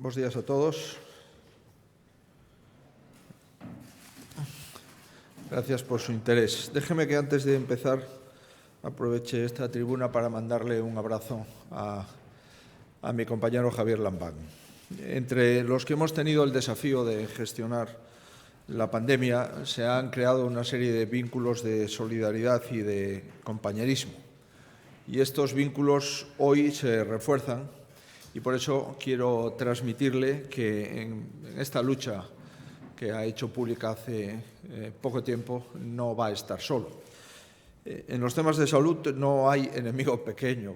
Bos días a todos. Gracias por su interés. Déjeme que antes de empezar aproveche esta tribuna para mandarle un abrazo a mi compañero Javier Lambán. Entre los que hemos tenido el desafío de gestionar la pandemia, se han creado una serie de vínculos de solidaridad y de compañerismo. Y estos vínculos hoy se refuerzan y por eso quiero transmitirle que en esta lucha que ha hecho pública hace poco tiempo no va a estar solo. En los temas de salud no hay enemigo pequeño.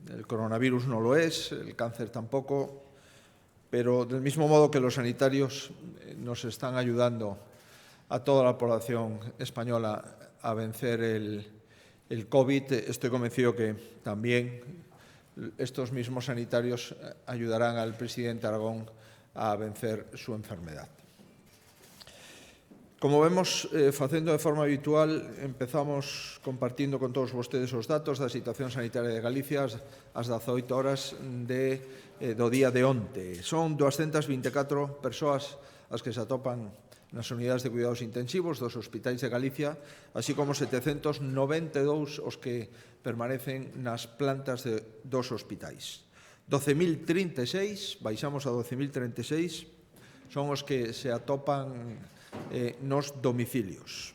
El coronavirus no lo es, el cáncer tampoco, pero del mismo modo que los sanitarios nos están ayudando a toda la población española a vencer el COVID, estoy convencido que también estos mismos sanitarios ayudarán al presidente Aragón a vencer su enfermedad. Como vemos, facendo de forma habitual, empezamos compartindo con todos vostedes os datos da situación sanitaria de Galicia ás 18 horas do día de onte. Son 224 persoas as que se atopan nas unidades de cuidados intensivos dos hospitais de Galicia, así como 792 os que permanecen nas plantas dos hospitais. 12.036, baixamos a 12.036, son os que se atopan nos domicilios.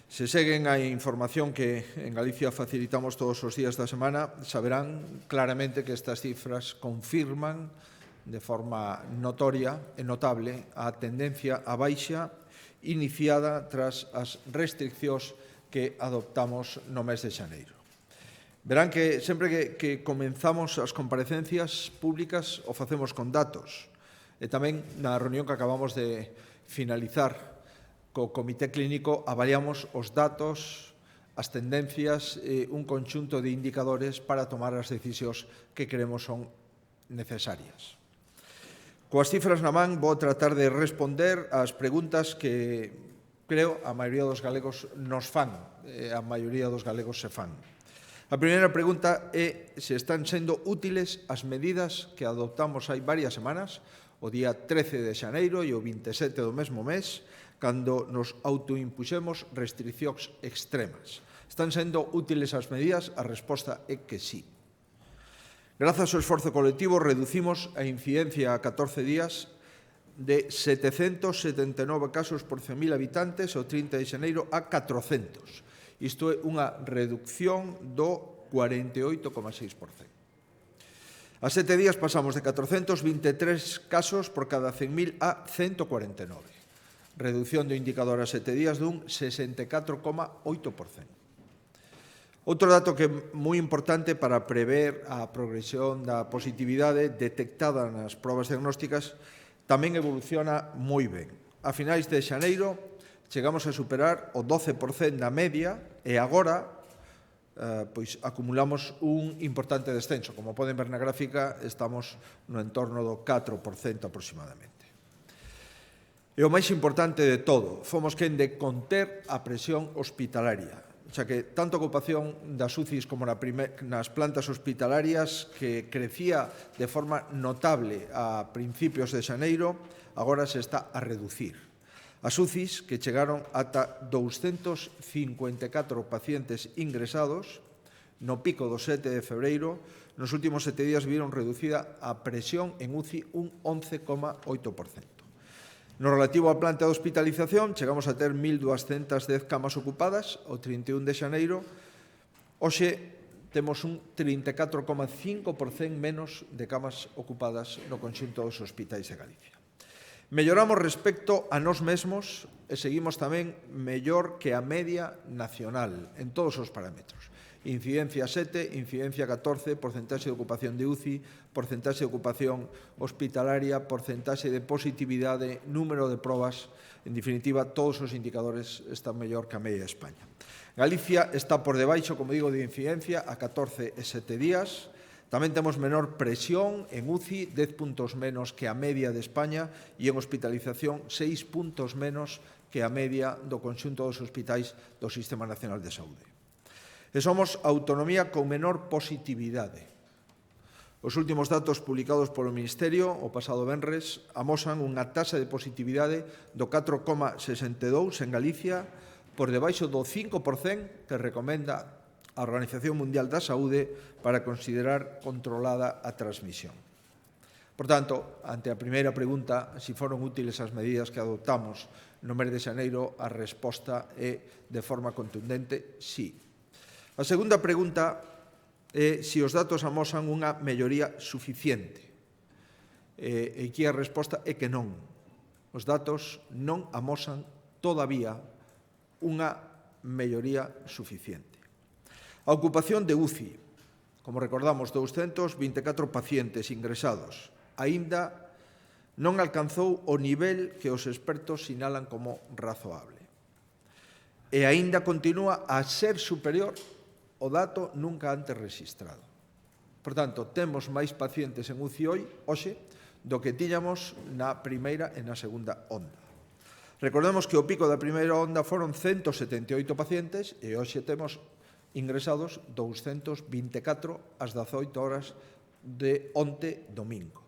Se seguen a información que en Galicia facilitamos todos os días da semana, saberán claramente que estas cifras confirman de forma notoria e notable a tendencia á baixa iniciada tras as restriccións que adoptamos no mes de xaneiro. Verán que sempre que comenzamos as comparecencias públicas o facemos con datos e tamén na reunión que acabamos de finalizar co Comité Clínico avaliamos os datos, as tendencias e un conxunto de indicadores para tomar as decisións que creemos son necesarias. Coas cifras na man vou tratar de responder ás preguntas que creo a maioría dos galegos nos fan, a maioría dos galegos se fan. A primeira pregunta é se están sendo útiles as medidas que adoptamos hai varias semanas, o día 13 de xaneiro e o 27 do mesmo mes, cando nos autoimpuxemos restriccións extremas. Están sendo útiles as medidas? A resposta é que sí. Grazas ao esforzo colectivo, reducimos a incidencia a 14 días de 779 casos por 100.000 habitantes o 30 de xaneiro a 400. Isto é unha reducción do 48,6%. A 7 días pasamos de 423 casos por cada 100.000 a 149. Reducción do indicador a 7 días dun 64,8%. Outro dato que é moi importante para prever a progresión da positividade detectada nas probas diagnósticas tamén evoluciona moi ben. A finais de xaneiro chegamos a superar o 12% da media e agora pois acumulamos un importante descenso. Como poden ver na gráfica, estamos no entorno do 4% aproximadamente. E o máis importante de todo, fomos quen de conter a presión hospitalaria. Xa que tanto a ocupación das UCIs como nas plantas hospitalarias que crecía de forma notable a principios de xaneiro, agora se está a reducir. As UCIs, que chegaron ata 254 pacientes ingresados, no pico do 7 de febreiro, nos últimos 7 días viron reducida a presión en UCI un 11,8%. No relativo á planta de hospitalización, chegamos a ter 1.210 camas ocupadas o 31 de xaneiro. Hoxe temos un 34,5% menos de camas ocupadas no conxunto dos hospitais de Galicia. Melloramos respecto a nós mesmos e seguimos tamén mellor que a media nacional en todos os parámetros. Incidencia 7, incidencia 14, porcentaxe de ocupación de UCI, porcentaxe de ocupación hospitalaria, porcentaxe de positividade, número de probas, en definitiva, todos os indicadores están mellor que a media de España. Galicia está por debaixo, como digo, de incidencia a 14 e 7 días. Tamén temos menor presión en UCI, 10 puntos menos que a media de España e en hospitalización 6 puntos menos que a media do conxunto dos hospitais do Sistema Nacional de Saúde. E somos a autonomía con menor positividade. Os últimos datos publicados polo Ministerio o pasado venres amosan unha taxa de positividade do 4,62 en Galicia, por debaixo do 5% que recomenda a Organización Mundial da Saúde para considerar controlada a transmisión. Por tanto, ante a primeira pregunta, se foron útiles as medidas que adoptamos no mes de xaneiro, a resposta é, de forma contundente, sí. A segunda pregunta é se os datos amosan unha melloría suficiente. E aquí a resposta é que non. Os datos non amosan todavía unha melloría suficiente. A ocupación de UCI, como recordamos, 224 pacientes ingresados, aínda non alcanzou o nivel que os expertos sinalan como razoable. E aínda continúa a ser superior o dato nunca antes rexistrado. Por tanto, temos máis pacientes en UCI hoxe do que tiñamos na primeira e na segunda onda. Recordemos que o pico da primeira onda foron 178 pacientes e hoxe temos ingresados 224 ás 18 horas de onte domingo.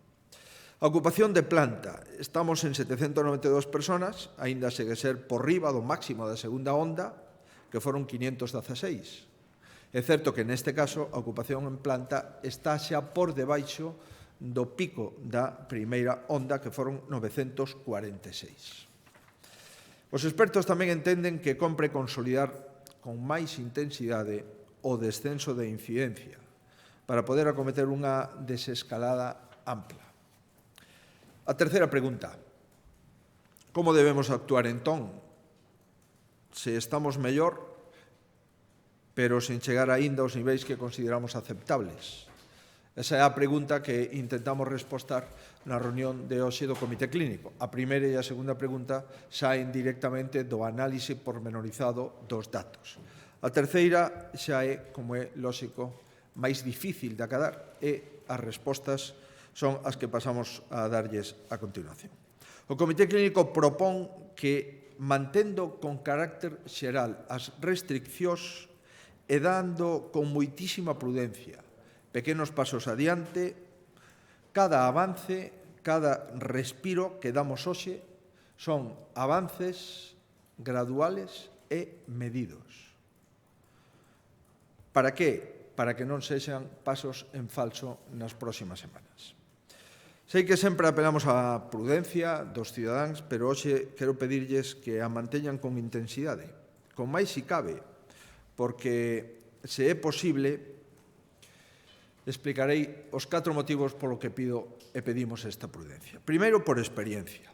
A ocupación de planta, estamos en 792 personas, aínda segue ser por riba do máximo da segunda onda, que foron 516. É certo que neste caso a ocupación en planta está xa por debaixo do pico da primeira onda, que foron 946. Os expertos tamén entenden que compre consolidar con máis intensidade o descenso de incidencia para poder acometer unha desescalada ampla. A terceira pregunta: como debemos actuar entón? Se estamos mellor, pero sen chegar aínda aos niveis que consideramos aceptables. Esa é a pregunta que intentamos respostar na reunión de hoxe do Comité Clínico. A primeira e a segunda pregunta saen directamente do análise pormenorizado dos datos. A terceira xa é, como é lóxico, máis difícil de acadar e as respostas son as que pasamos a darlles a continuación. O Comité Clínico propón que, mantendo con carácter xeral as restriccións e dando con moitísima prudencia pequenos pasos adiante, cada avance, cada respiro que damos hoxe son avances graduales e medidos. Para que? Para que non sexan pasos en falso nas próximas semanas. Sei que sempre apelamos á prudencia dos cidadáns, pero hoxe quero pedirlles que a manteñan con intensidade, con máis si cabe, porque, se é posible, explicarei os 4 motivos polo que pido e pedimos esta prudencia. Primeiro, por experiencia.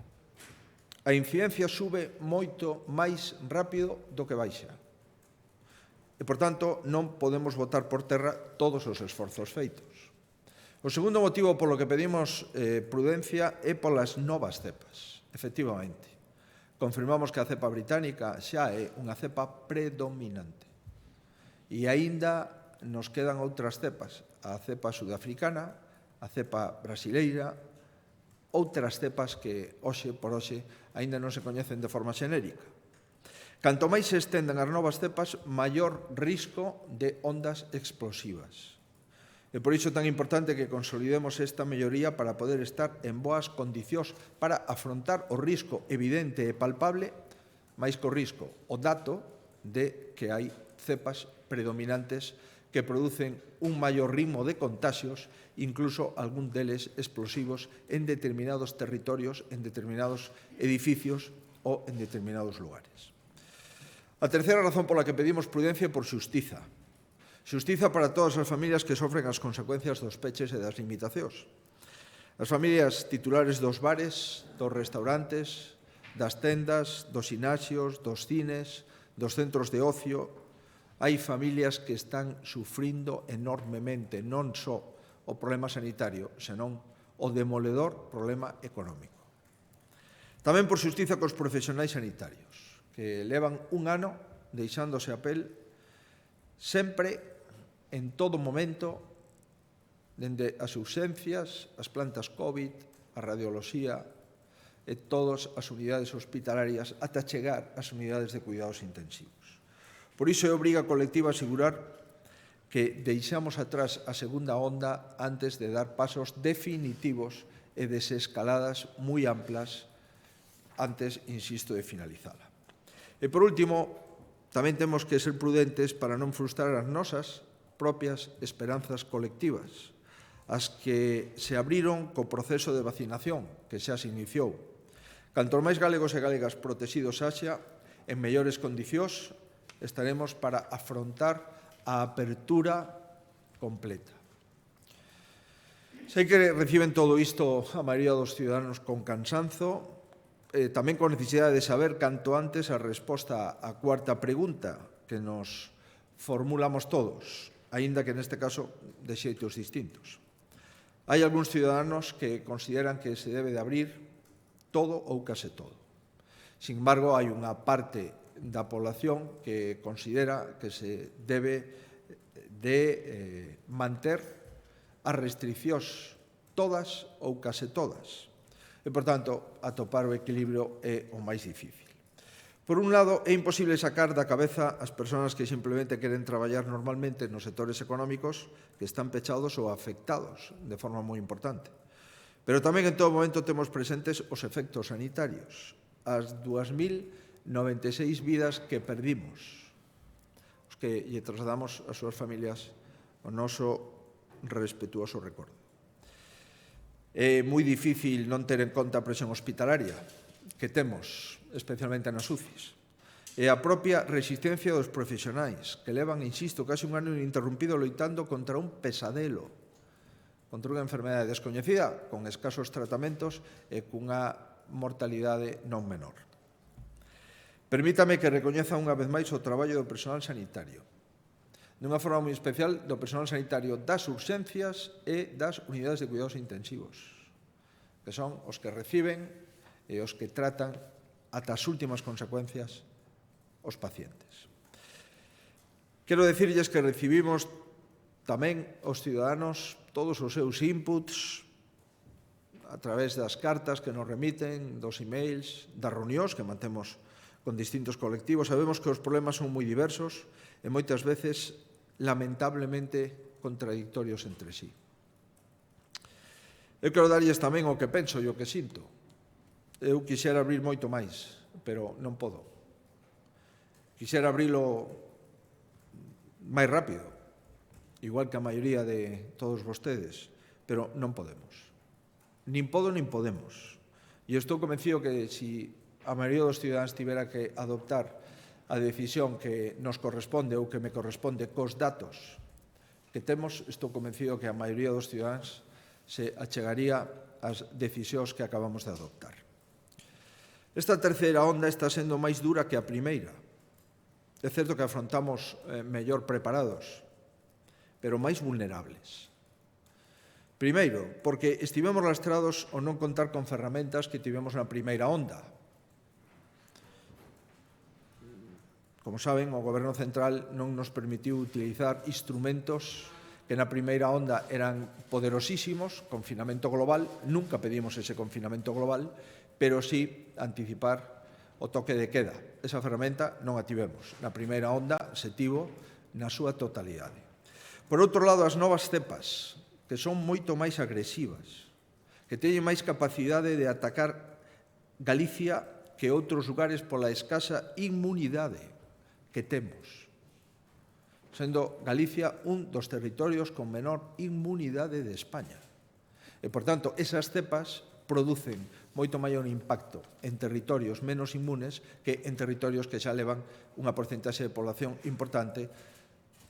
A incidencia sube moito máis rápido do que baixa. E, por tanto, non podemos botar por terra todos os esforzos feitos. O segundo motivo polo que pedimos prudencia é polas novas cepas. Efectivamente, confirmamos que a cepa británica xa é unha cepa predominante. E aínda nos quedan outras cepas, a cepa sudafricana, a cepa brasileira, outras cepas que hoxe por hoxe aínda non se coñecen de forma xenérica. Canto máis se estenden as novas cepas, maior risco de ondas explosivas. E por iso é tan importante que consolidemos esta melloría para poder estar en boas condicións para afrontar o risco evidente e palpable, máis co risco, o dato de que hai cepas predominantes que producen un maior ritmo de contaxios, incluso algún deles explosivos en determinados territorios, en determinados edificios ou en determinados lugares. A terceira razón pola que pedimos prudencia é por xustiza. Xustiza para todas as familias que sofren as consecuencias dos peches e das limitacións. As familias titulares dos bares, dos restaurantes, das tendas, dos xinaxios, dos cines, dos centros de ocio. Hai familias que están sufrindo enormemente non só o problema sanitario, senón o demoledor problema económico. Tamén por xustiza cos profesionais sanitarios, que levan un ano deixándose a pel sempre, en todo momento, dende as urxencias, as plantas COVID, a radioloxía e todas as unidades hospitalarias ata chegar ás unidades de cuidados intensivos. Por iso é obriga colectiva asegurar que deixamos atrás a segunda onda antes de dar pasos definitivos e desescaladas moi amplas antes, insisto, de finalizala. E, por último, tamén temos que ser prudentes para non frustrar as nosas propias esperanzas colectivas, as que se abriron co proceso de vacinación que xa se iniciou. Cantos máis galegos e galegas protegidos haxa, en mellores condicións estaremos para afrontar a apertura completa. Sei que reciben todo isto a maioría dos ciudadanos con cansanzo, tamén con necesidade de saber canto antes a resposta á cuarta pregunta que nos formulamos todos, aínda que neste caso de xeitos distintos. Hai algúns ciudadanos que consideran que se debe de abrir todo ou case todo. Sin embargo, hai unha parte da población que considera que se debe de manter as restriccións todas ou case todas. E, por tanto, atopar o equilibrio é o máis difícil. Por un lado, é imposible sacar da cabeza as persoas que simplemente queren traballar normalmente nos sectores económicos que están pechados ou afectados de forma moi importante. Pero tamén en todo momento temos presentes os efectos sanitarios, as 2.096 vidas que perdimos, os que lle trasladamos ás súas familias o noso respetuoso recordo. É moi difícil non ter en conta a presión hospitalaria que temos, especialmente nas UCIs, e a propia resistencia dos profesionais que levan, insisto, case un ano ininterrumpido loitando contra un pesadelo, contra unha enfermedade descoñecida, con escasos tratamentos e cunha mortalidade non menor. Permítame que recoñeza unha vez máis o traballo do personal sanitario, dunha forma moi especial do personal sanitario das urxencias e das unidades de cuidados intensivos, que son os que reciben e os que tratan ata as últimas consecuencias os pacientes. Quero dicirlles que recibimos tamén os ciudadanos todos os seus inputs a través das cartas que nos remiten, dos emails, das reunións que mantemos con distintos colectivos. Sabemos que os problemas son moi diversos e moitas veces lamentablemente contradictorios entre sí. Eu quero darlles tamén o que penso e o que sinto. Eu quixera abrir moito máis, pero non podo. Quixera abrilo máis rápido, igual que a maioría de todos vostedes, pero non podemos. Nin podo nin podemos. E estou convencido que se a maioría dos cidadáns tivera que adoptar a decisión que nos corresponde ou que me corresponde cos datos que temos, estou convencido que a maioría dos cidadáns se achegaría ás decisións que acabamos de adoptar. Esta terceira onda está sendo máis dura que a primeira. É certo que afrontamos mellor preparados, pero máis vulnerables. Primeiro, porque estivemos lastrados ao non contar con ferramentas que tivemos na primeira onda. Como saben, o Goberno Central non nos permitiu utilizar instrumentos que na primeira onda eran poderosísimos, confinamento global, nunca pedimos ese confinamento global, pero sí anticipar o toque de queda. Esa ferramenta non a tivemos. Na primeira onda se tivo na súa totalidade. Por outro lado, as novas cepas, que son moito máis agresivas, que teñen máis capacidade de atacar Galicia que outros lugares pola escasa inmunidade que temos, sendo Galicia un dos territorios con menor inmunidade de España. E, por tanto, esas cepas producen moito maior impacto en territorios menos inmunes que en territorios que xa levan unha porcentaxe de población importante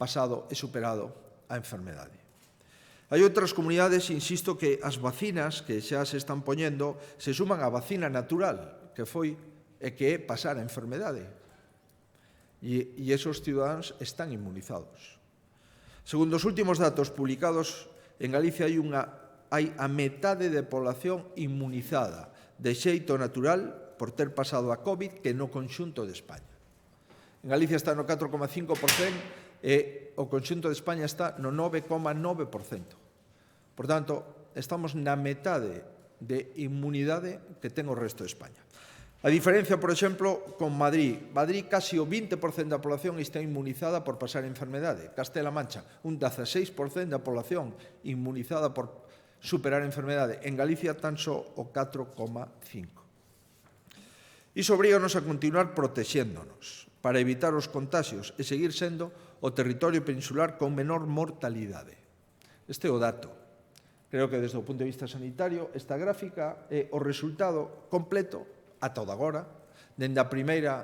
pasado e superado a enfermedade. Hai outras comunidades, insisto, que as vacinas que xa se están poñendo se suman á vacina natural, que foi e que é pasar a enfermedade. E esos ciudadanos están inmunizados. Segundo os últimos datos publicados, en Galicia hai a metade de población inmunizada de xeito natural por ter pasado a COVID que no conxunto de España. En Galicia está no 4,5% e o conxunto de España está no 9,9%. Por tanto, estamos na metade de inmunidade que ten o resto de España. A diferencia, por exemplo, con Madrid. Madrid, casi o 20% da población está inmunizada por pasar enfermedade. Castela Mancha, un 16% da población inmunizada por superar a enfermedade. En Galicia, tan só o 4,5%. Iso obríganos a continuar protexéndonos para evitar os contagios e seguir sendo o territorio peninsular con menor mortalidade. Este é o dato. Creo que desde o punto de vista sanitario esta gráfica é o resultado completo ata o de agora, dende a primeira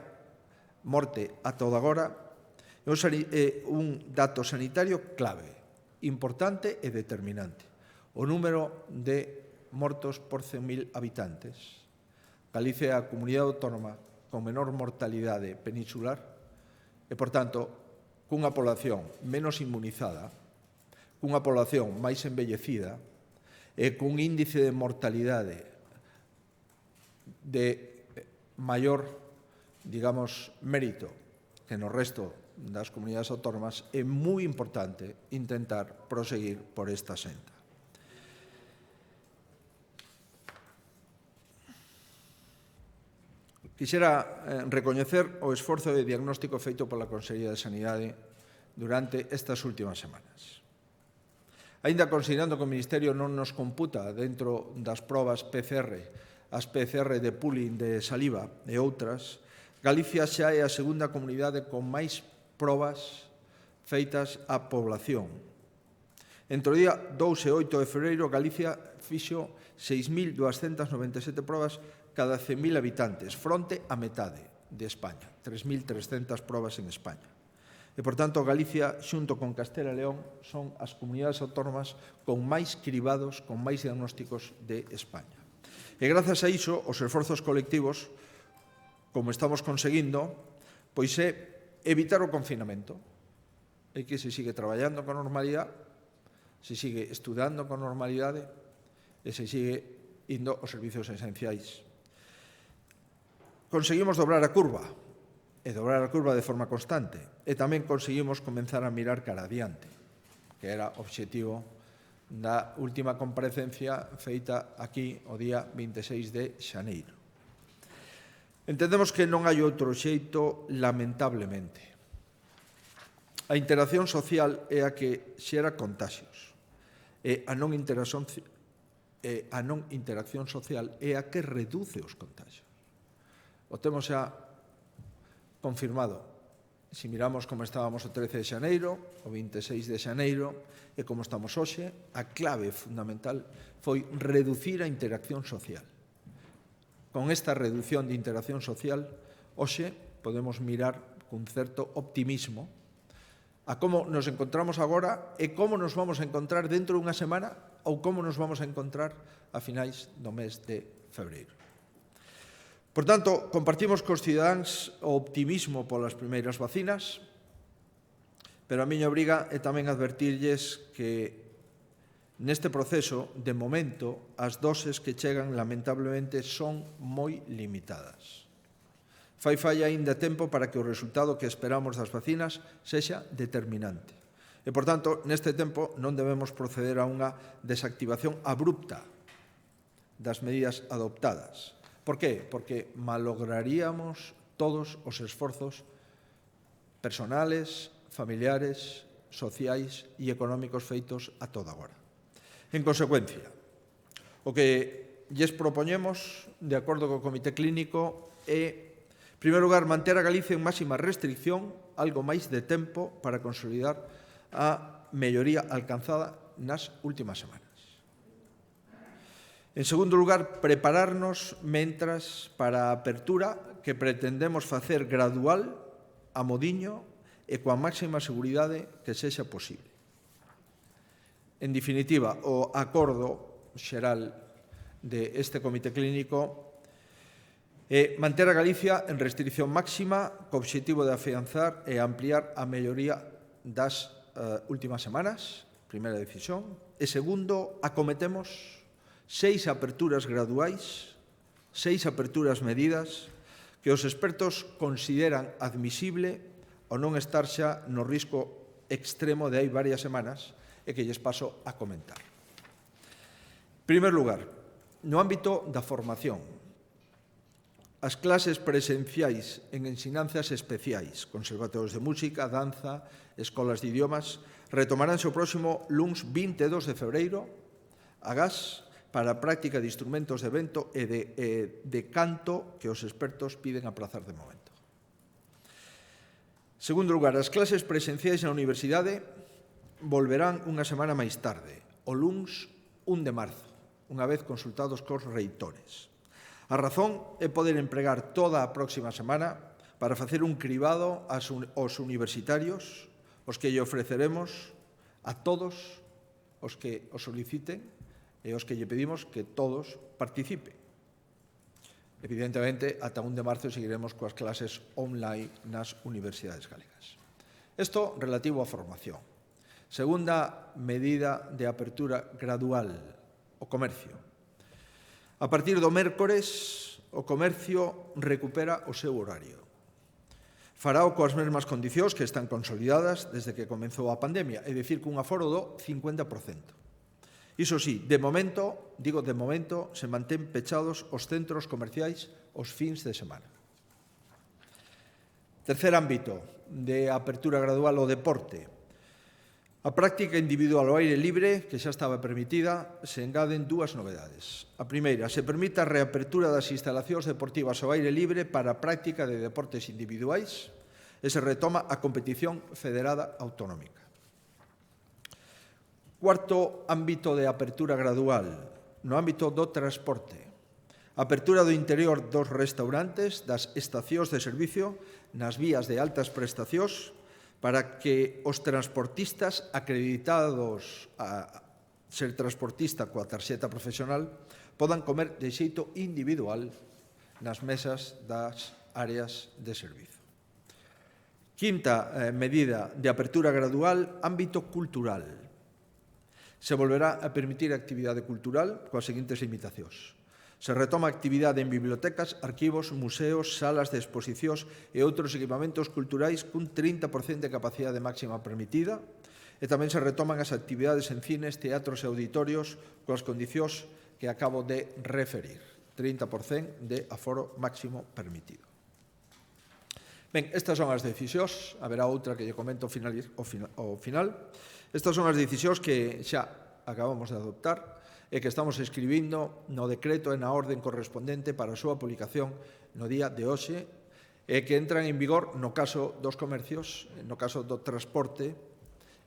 morte ata o de agora, é un dato sanitario clave, importante e determinante. O número de mortos por 100.000 habitantes. Galicia é a comunidade autónoma con menor mortalidade peninsular e, por tanto, cunha población menos inmunizada, cunha población máis envellecida e cun índice de mortalidade de maior, digamos, mérito que no resto das comunidades autónomas, é moi importante intentar proseguir por esta senda. Quixera recoñecer o esforzo de diagnóstico feito pola Consellería de Sanidade durante estas últimas semanas. Aínda considerando que o Ministerio non nos computa dentro das probas PCR, as PCR de pooling de saliva e outras, Galicia xa é a segunda comunidade con máis probas feitas á población. Entre o día 2 e 8 de febreiro, Galicia fixo 6.297 probas cada 100.000 habitantes, fronte a metade de España, 3.300 probas en España. E, por tanto, Galicia, xunto con Castela e León, son as comunidades autónomas con máis cribados, con máis diagnósticos de España. E, grazas a iso, os esforzos colectivos, como estamos conseguindo, pois é evitar o confinamento, é que se sigue traballando con normalidade, se sigue estudando con normalidade e se sigue indo aos servicios esenciais. Conseguimos dobrar a curva, e dobrar a curva de forma constante, e tamén conseguimos comenzar a mirar cara adiante, que era o obxectivo da última comparecencia feita aquí o día 26 de xaneiro. Entendemos que non hai outro xeito, lamentablemente. A interacción social é a que xera contaxios, e a non interacción social é a que reduce os contagios. O temos xa confirmado. Se miramos como estábamos o 13 de xaneiro, o 26 de xaneiro, e como estamos hoxe, a clave fundamental foi reducir a interacción social. Con esta reducción de interacción social, hoxe podemos mirar con certo optimismo a como nos encontramos agora e como nos vamos a encontrar dentro dunha semana ou como nos vamos a encontrar a finais do mes de febreiro. Por tanto, compartimos cos cidadáns o optimismo polas primeiras vacinas, pero a miña obriga é tamén advertirlles que neste proceso, de momento, as doses que chegan, lamentablemente, son moi limitadas. Fai falla aínda tempo para que o resultado que esperamos das vacinas sexa determinante. E, por tanto, neste tempo non debemos proceder a unha desactivación abrupta das medidas adoptadas. Por qué? Porque malograríamos todos os esforzos personales, familiares, sociais e económicos feitos a toda agora. En consecuencia, o que lles propoñemos, de acordo co Comité Clínico, é, en primeiro lugar, manter a Galicia en máxima restricción, algo máis de tempo para consolidar a melloría alcanzada nas últimas semanas. En segundo lugar, prepararnos mentras para a apertura que pretendemos facer gradual, a modiño e coa máxima seguridade que sexa posible. En definitiva, o acordo xeral deste Comité Clínico é manter a Galicia en restricción máxima co obxectivo de afianzar e ampliar a melloría das últimas semanas, primeira decisión, e segundo, acometemos 6 aperturas graduais, 6 aperturas medidas que os expertos consideran admisible o non estar xa no risco extremo de hai varias semanas e que lles paso a comentar. En primeiro lugar, no ámbito da formación, As clases presenciais en ensinanzas especiais, conservatorios de música, danza, escolas de idiomas, retomaránse o próximo luns 22 de febreiro, agás para a práctica de instrumentos de vento e de canto que os expertos piden aplazar de momento. Segundo lugar, as clases presenciais na universidade volverán unha semana máis tarde, o luns 1 de marzo, unha vez consultados cos reitores. A razón é poder empregar toda a próxima semana para facer un cribado aos universitarios, os que lle ofreceremos a todos os que os soliciten e os que lle pedimos que todos participen. Evidentemente, ata 1 de marzo seguiremos coas clases online nas universidades galegas. Isto relativo á formación. Segunda medida de apertura gradual, o comercio. A partir do mércores, o comercio recupera o seu horario. Farao coas mesmas condicións que están consolidadas desde que comenzou a pandemia, é dicir, cun aforo do 50%. Iso sí, de momento, se mantén pechados os centros comerciais os fins de semana. Tercer ámbito de apertura gradual, o deporte. A práctica individual ao aire libre, que xa estaba permitida, se engaden dúas novedades. A primeira, se permite a reapertura das instalacións deportivas ao aire libre para a práctica de deportes individuais e se retoma a competición federada autonómica. Cuarto ámbito de apertura gradual, no ámbito do transporte. Apertura do interior dos restaurantes, das estacións de servicio, nas vías de altas prestacións, para que os transportistas acreditados a ser transportista coa tarxeta profesional podan comer de xeito individual nas mesas das áreas de servizo. Quinta medida de apertura gradual, ámbito cultural. Se volverá a permitir a actividade cultural coas seguintes limitacións. Se retoma a actividade en bibliotecas, arquivos, museos, salas de exposicións e outros equipamentos culturais cun 30% de capacidade máxima permitida e tamén se retoman as actividades en cines, teatros e auditorios coas condicións que acabo de referir. 30% de aforo máximo permitido. Ben, estas son as decisións, haberá outra que lle comento ao final. Estas son as decisións que xa acabamos de adoptar e que estamos escribindo no decreto e na orden correspondente para a súa publicación no día de hoxe e que entran en vigor no caso dos comercios, no caso do transporte,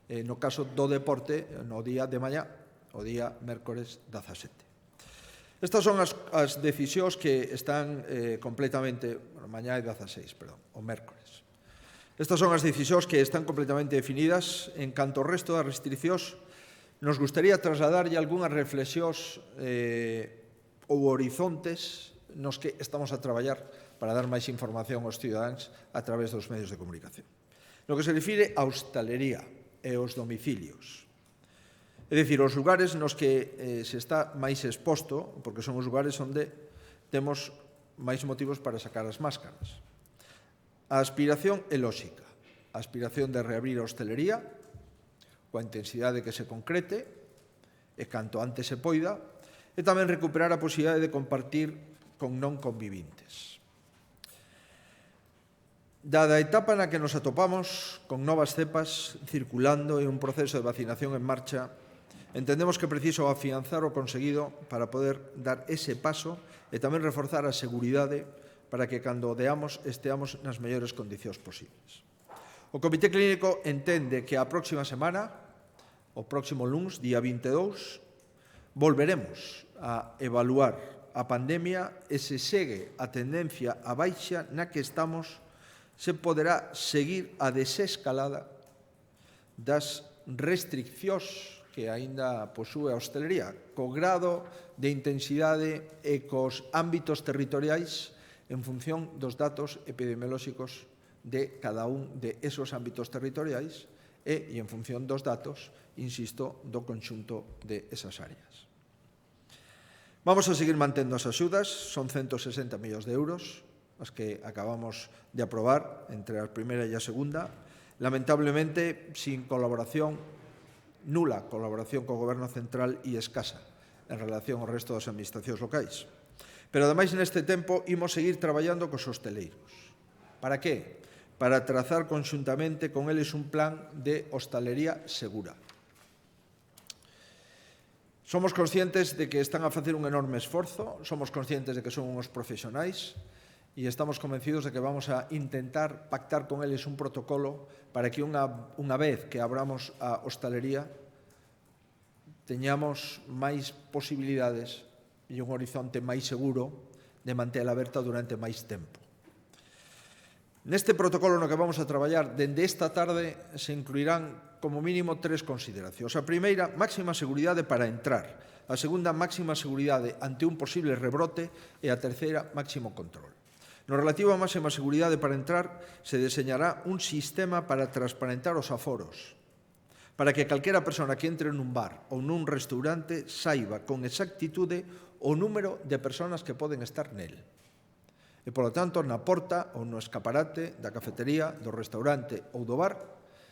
no caso do deporte, no día de mañá, o día mércores 17. Estas son as decisións que están completamente, mañá é 16, perdón, o mércores. Estas son as decisións que están completamente definidas. En canto ao resto das restriccións, nos gustaría trasladarlle algunhas reflexións ou horizontes nos que estamos a traballar para dar máis información aos cidadáns a través dos medios de comunicación. No que se refire á hostalería e aos domicilios. É dicir, os lugares nos que se está máis exposto, porque son os lugares onde temos máis motivos para sacar as máscaras. A aspiración é lóxica. A aspiración de reabrir a hostelería, coa intensidade que se concrete, e canto antes se poida, e tamén recuperar a posibilidade de compartir con non convivintes. Dada a etapa na que nos atopamos, con novas cepas circulando e un proceso de vacinación en marcha, entendemos que é preciso afianzar o conseguido para poder dar ese paso e tamén reforzar a seguridade para que cando o deamos esteamos nas mellores condicións posibles. O Comité Clínico entende que a próxima semana, o próximo luns, día 22, volveremos a evaluar a pandemia e se segue a tendencia a baixa na que estamos, se poderá seguir a desescalada das restriccións que aínda posúe a hostelería, co grado de intensidade e cos ámbitos territoriais en función dos datos epidemiolóxicos de cada un de esos ámbitos territoriais e en función dos datos, insisto, do conxunto de esas áreas. Vamos a seguir mantendo as axudas, son 160 millóns de euros, as que acabamos de aprobar entre a primeira e a segunda, lamentablemente sin colaboración, nula colaboración co Goberno Central e escasa en relación ao resto das administracións locais. Pero, ademais, neste tempo, imos seguir traballando cos hosteleiros. Para que? Para trazar conxuntamente con eles un plan de hostalería segura. Somos conscientes de que están a facer un enorme esforzo, somos conscientes de que son uns profesionais e estamos convencidos de que vamos a intentar pactar con eles un protocolo para que unha vez que abramos a hostalería teñamos máis posibilidades e un horizonte máis seguro de mantela aberta durante máis tempo. Neste protocolo no que vamos a traballar, dende esta tarde se incluirán como mínimo 3 consideracións. A primeira, máxima seguridade para entrar. A segunda, máxima seguridade ante un posible rebrote. E a terceira, máximo control. No relativo a máxima seguridade para entrar, se deseñará un sistema para transparentar os aforos, para que calquera persona que entre nun bar ou nun restaurante saiba con exactitude o número de persoas que poden estar nel. E, polo tanto, na porta ou no escaparate da cafetería, do restaurante ou do bar,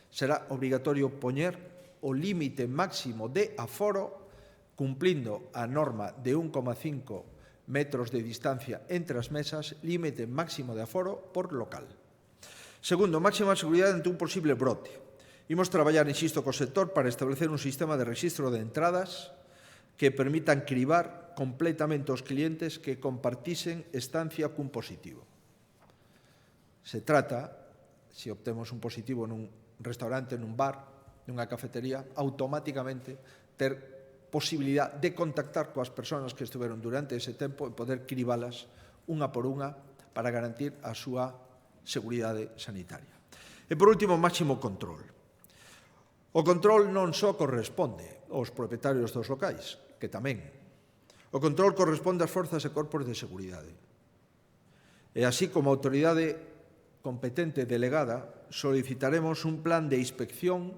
será obrigatorio poñer o límite máximo de aforo cumplindo a norma de 1,5 metros de distancia entre as mesas, límite máximo de aforo por local. Segundo, máxima seguridade ante un posible brote. Imos traballar, insisto, co sector para establecer un sistema de rexistro de entradas que permitan cribar completamente os clientes que compartisen estancia cun positivo. Se trata, se obtemos un positivo nun restaurante, nun bar, nunha cafetería, automáticamente ter posibilidad de contactar coas persoas que estiveron durante ese tempo e poder cribalas unha por unha para garantir a súa seguridade sanitaria. E, por último, máximo control. O control non só corresponde aos propietarios dos locais, que tamén. O control corresponde ás forzas e corpos de seguridade. E así como autoridade competente delegada, solicitaremos un plan de inspección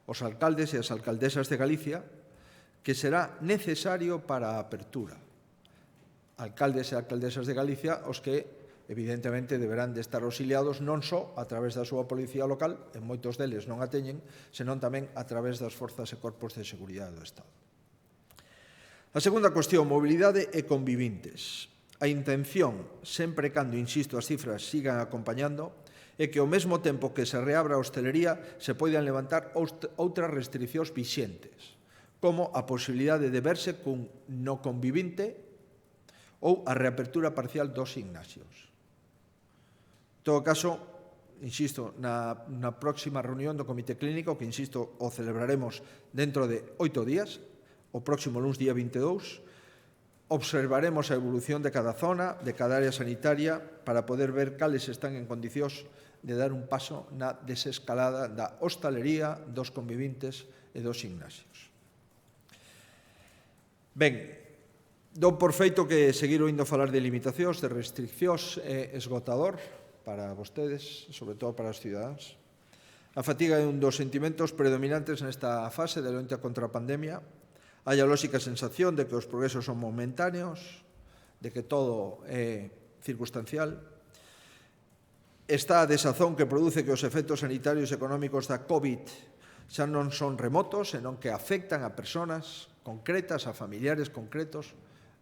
aos alcaldes e as alcaldesas de Galicia que será necesario para a apertura. Alcaldes e alcaldesas de Galicia os que evidentemente deberán de estar auxiliados non só a través da súa policía local, en moitos deles non a teñen, senón tamén a través das forzas e corpos de seguridade do Estado. A segunda cuestión, mobilidade e convivintes. A intención, sempre cando, insisto, as cifras sigan acompañando, é que ao mesmo tempo que se reabra a hostelería se poidan levantar outras restriccións vixentes, como a posibilidade de verse cun no convivinte ou a reapertura parcial dos gimnasios. En todo caso, insisto, na próxima reunión do Comité Clínico, que, insisto, o celebraremos dentro de 8 días, o próximo luns, día 22, observaremos a evolución de cada zona, de cada área sanitaria, para poder ver cales están en condicións de dar un paso na desescalada da hostalería, dos convivintes e dos gimnasios. Ben, dou por feito que seguir oindo falar de limitacións, de restriccións, é esgotador para vostedes, sobre todo para os cidadáns. A fatiga é un dos sentimentos predominantes nesta fase de loita contra a pandemia. Hai a lóxica sensación de que os progresos son momentáneos, de que todo é circunstancial. Está a desazón que produce que os efectos sanitarios e económicos da COVID xa non son remotos, senón que afectan a persoas concretas, a familiares concretos,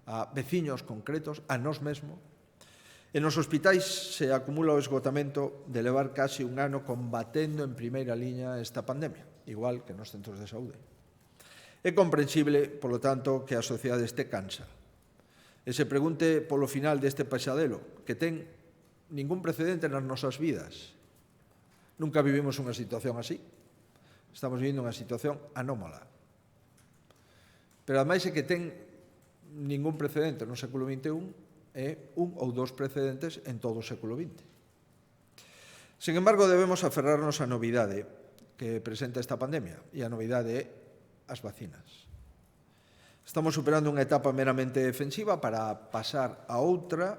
a veciños concretos, a nós mesmos. E nos hospitais se acumula o esgotamento de levar case un ano combatendo en primeira liña esta pandemia, igual que nos centros de saúde. É comprensible, polo tanto, que a sociedade este cansa e se pregunte polo final deste pasadelo, que ten ningún precedente nas nosas vidas. Nunca vivimos unha situación así. Estamos vivindo unha situación anómala. Pero, ademais, é que ten ningún precedente no século XXI e un ou dous precedentes en todo o século XX. Sen embargo, debemos aferrarnos á novidade que presenta esta pandemia, e a novidade é as vacinas. Estamos superando unha etapa meramente defensiva para pasar a outra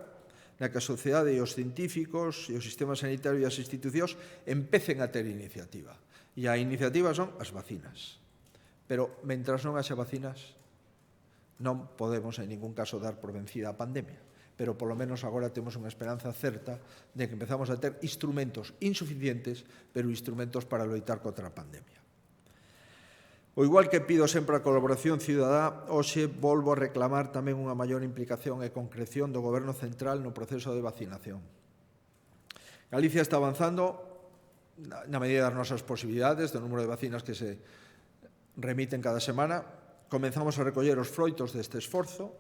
na que a sociedade e os científicos e o sistema sanitario e as institucións empecen a ter iniciativa. E a iniciativa son as vacinas. Pero, mentras non haxa vacinas, non podemos en ningún caso dar por vencida a pandemia. Pero, polo menos, agora temos unha esperanza certa de que empezamos a ter instrumentos insuficientes, pero instrumentos para loitar contra a pandemia. O igual que pido sempre a colaboración cidadá, hoxe volvo a reclamar tamén unha maior implicación e concreción do Goberno central no proceso de vacinación. Galicia está avanzando na medida das nosas posibilidades, do número de vacinas que se remiten cada semana. Comenzamos a recoller os froitos deste esforzo.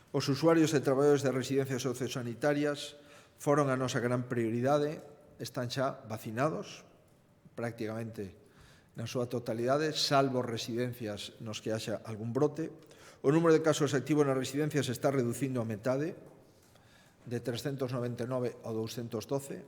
Os usuarios e traballadores de residencias sociosanitarias foron a nosa gran prioridade, están xa vacinados, prácticamente na súa totalidade, salvo residencias nos que haxa algún brote. O número de casos activos nas residencias está reducindo a metade, de 399 a 212.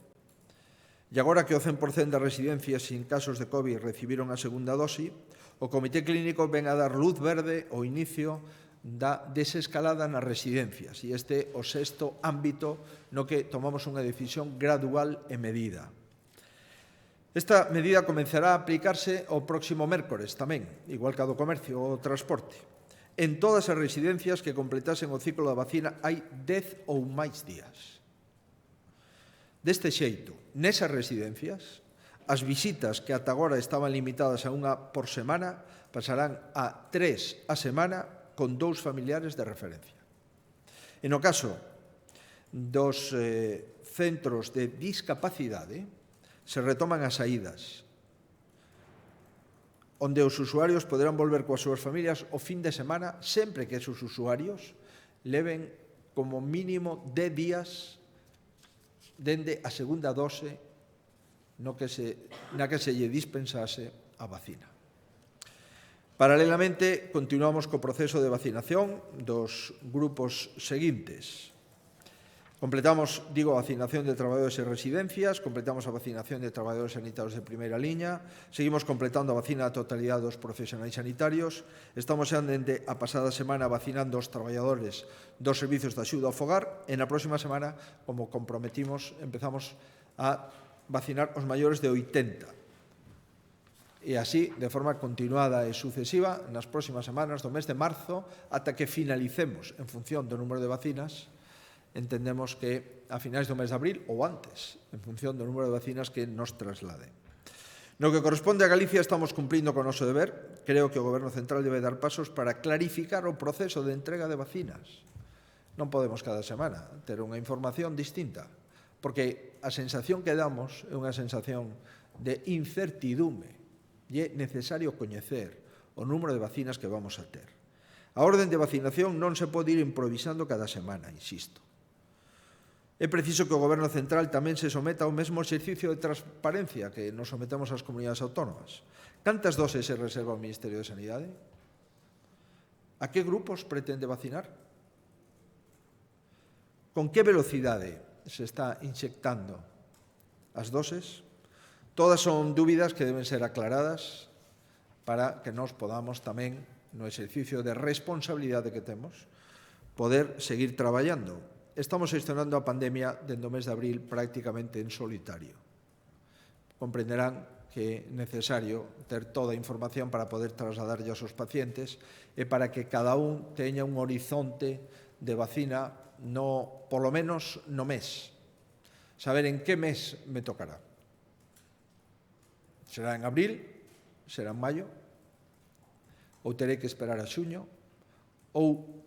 E agora que o 100% das residencias sin casos de COVID recibiron a segunda dosi, o Comité Clínico ven a dar luz verde ao inicio da desescalada nas residencias. E este é o sexto ámbito no que tomamos unha decisión gradual e medida. Esta medida comenzará a aplicarse o próximo mércores tamén, igual que a do comercio ou transporte. En todas as residencias que completasen o ciclo da vacina hai 10 ou máis días. Deste xeito, nesas residencias, as visitas que ata agora estaban limitadas a unha por semana pasarán a 3 a semana con 2 familiares de referencia. E no caso dos centros de discapacidade, se retoman as saídas, onde os usuarios poderán volver coas súas familias o fin de semana, sempre que esos usuarios leven como mínimo 10 días dende a segunda dose na que se lle dispensase a vacina. Paralelamente, continuamos co proceso de vacinación dos grupos seguintes. Completamos, a vacinación de traballadores e residencias, completamos a vacinación de traballadores sanitarios de primeira liña, seguimos completando a vacina da totalidade dos profesionais sanitarios, estamos xa dende a pasada semana vacinando os traballadores dos servizos de axuda ao fogar e na próxima semana, como comprometimos, empezamos a vacinar os maiores de 80. E así, de forma continuada e sucesiva, nas próximas semanas do mes de marzo, ata que finalicemos en función do número de vacinas, entendemos que a finais do mes de abril ou antes, en función do número de vacinas que nos trasladen. No que corresponde a Galicia, estamos cumplindo con o noso deber. Creo que o Goberno central debe dar pasos para clarificar o proceso de entrega de vacinas. Non podemos cada semana ter unha información distinta, porque a sensación que damos é unha sensación de incertidume e é necesario coñecer o número de vacinas que vamos a ter. A orden de vacinación non se pode ir improvisando cada semana, insisto. É preciso que o Goberno central tamén se someta ao mesmo exercicio de transparencia que nos sometemos ás comunidades autónomas. Cantas doses se reserva o Ministerio de Sanidade? A que grupos pretende vacinar? Con que velocidade se está inyectando as doses? Todas son dúbidas que deben ser aclaradas para que nos podamos tamén, no exercicio de responsabilidade que temos, poder seguir traballando. Estamos gestionando a pandemia dende o mes de abril prácticamente en solitario. Comprenderán que é necesario ter toda a información para poder trasladarlle aos pacientes e para que cada un teña un horizonte de vacina polo menos no mes. Saber en que mes me tocará. Será en abril, será en maio, ou terei que esperar a xuño, ou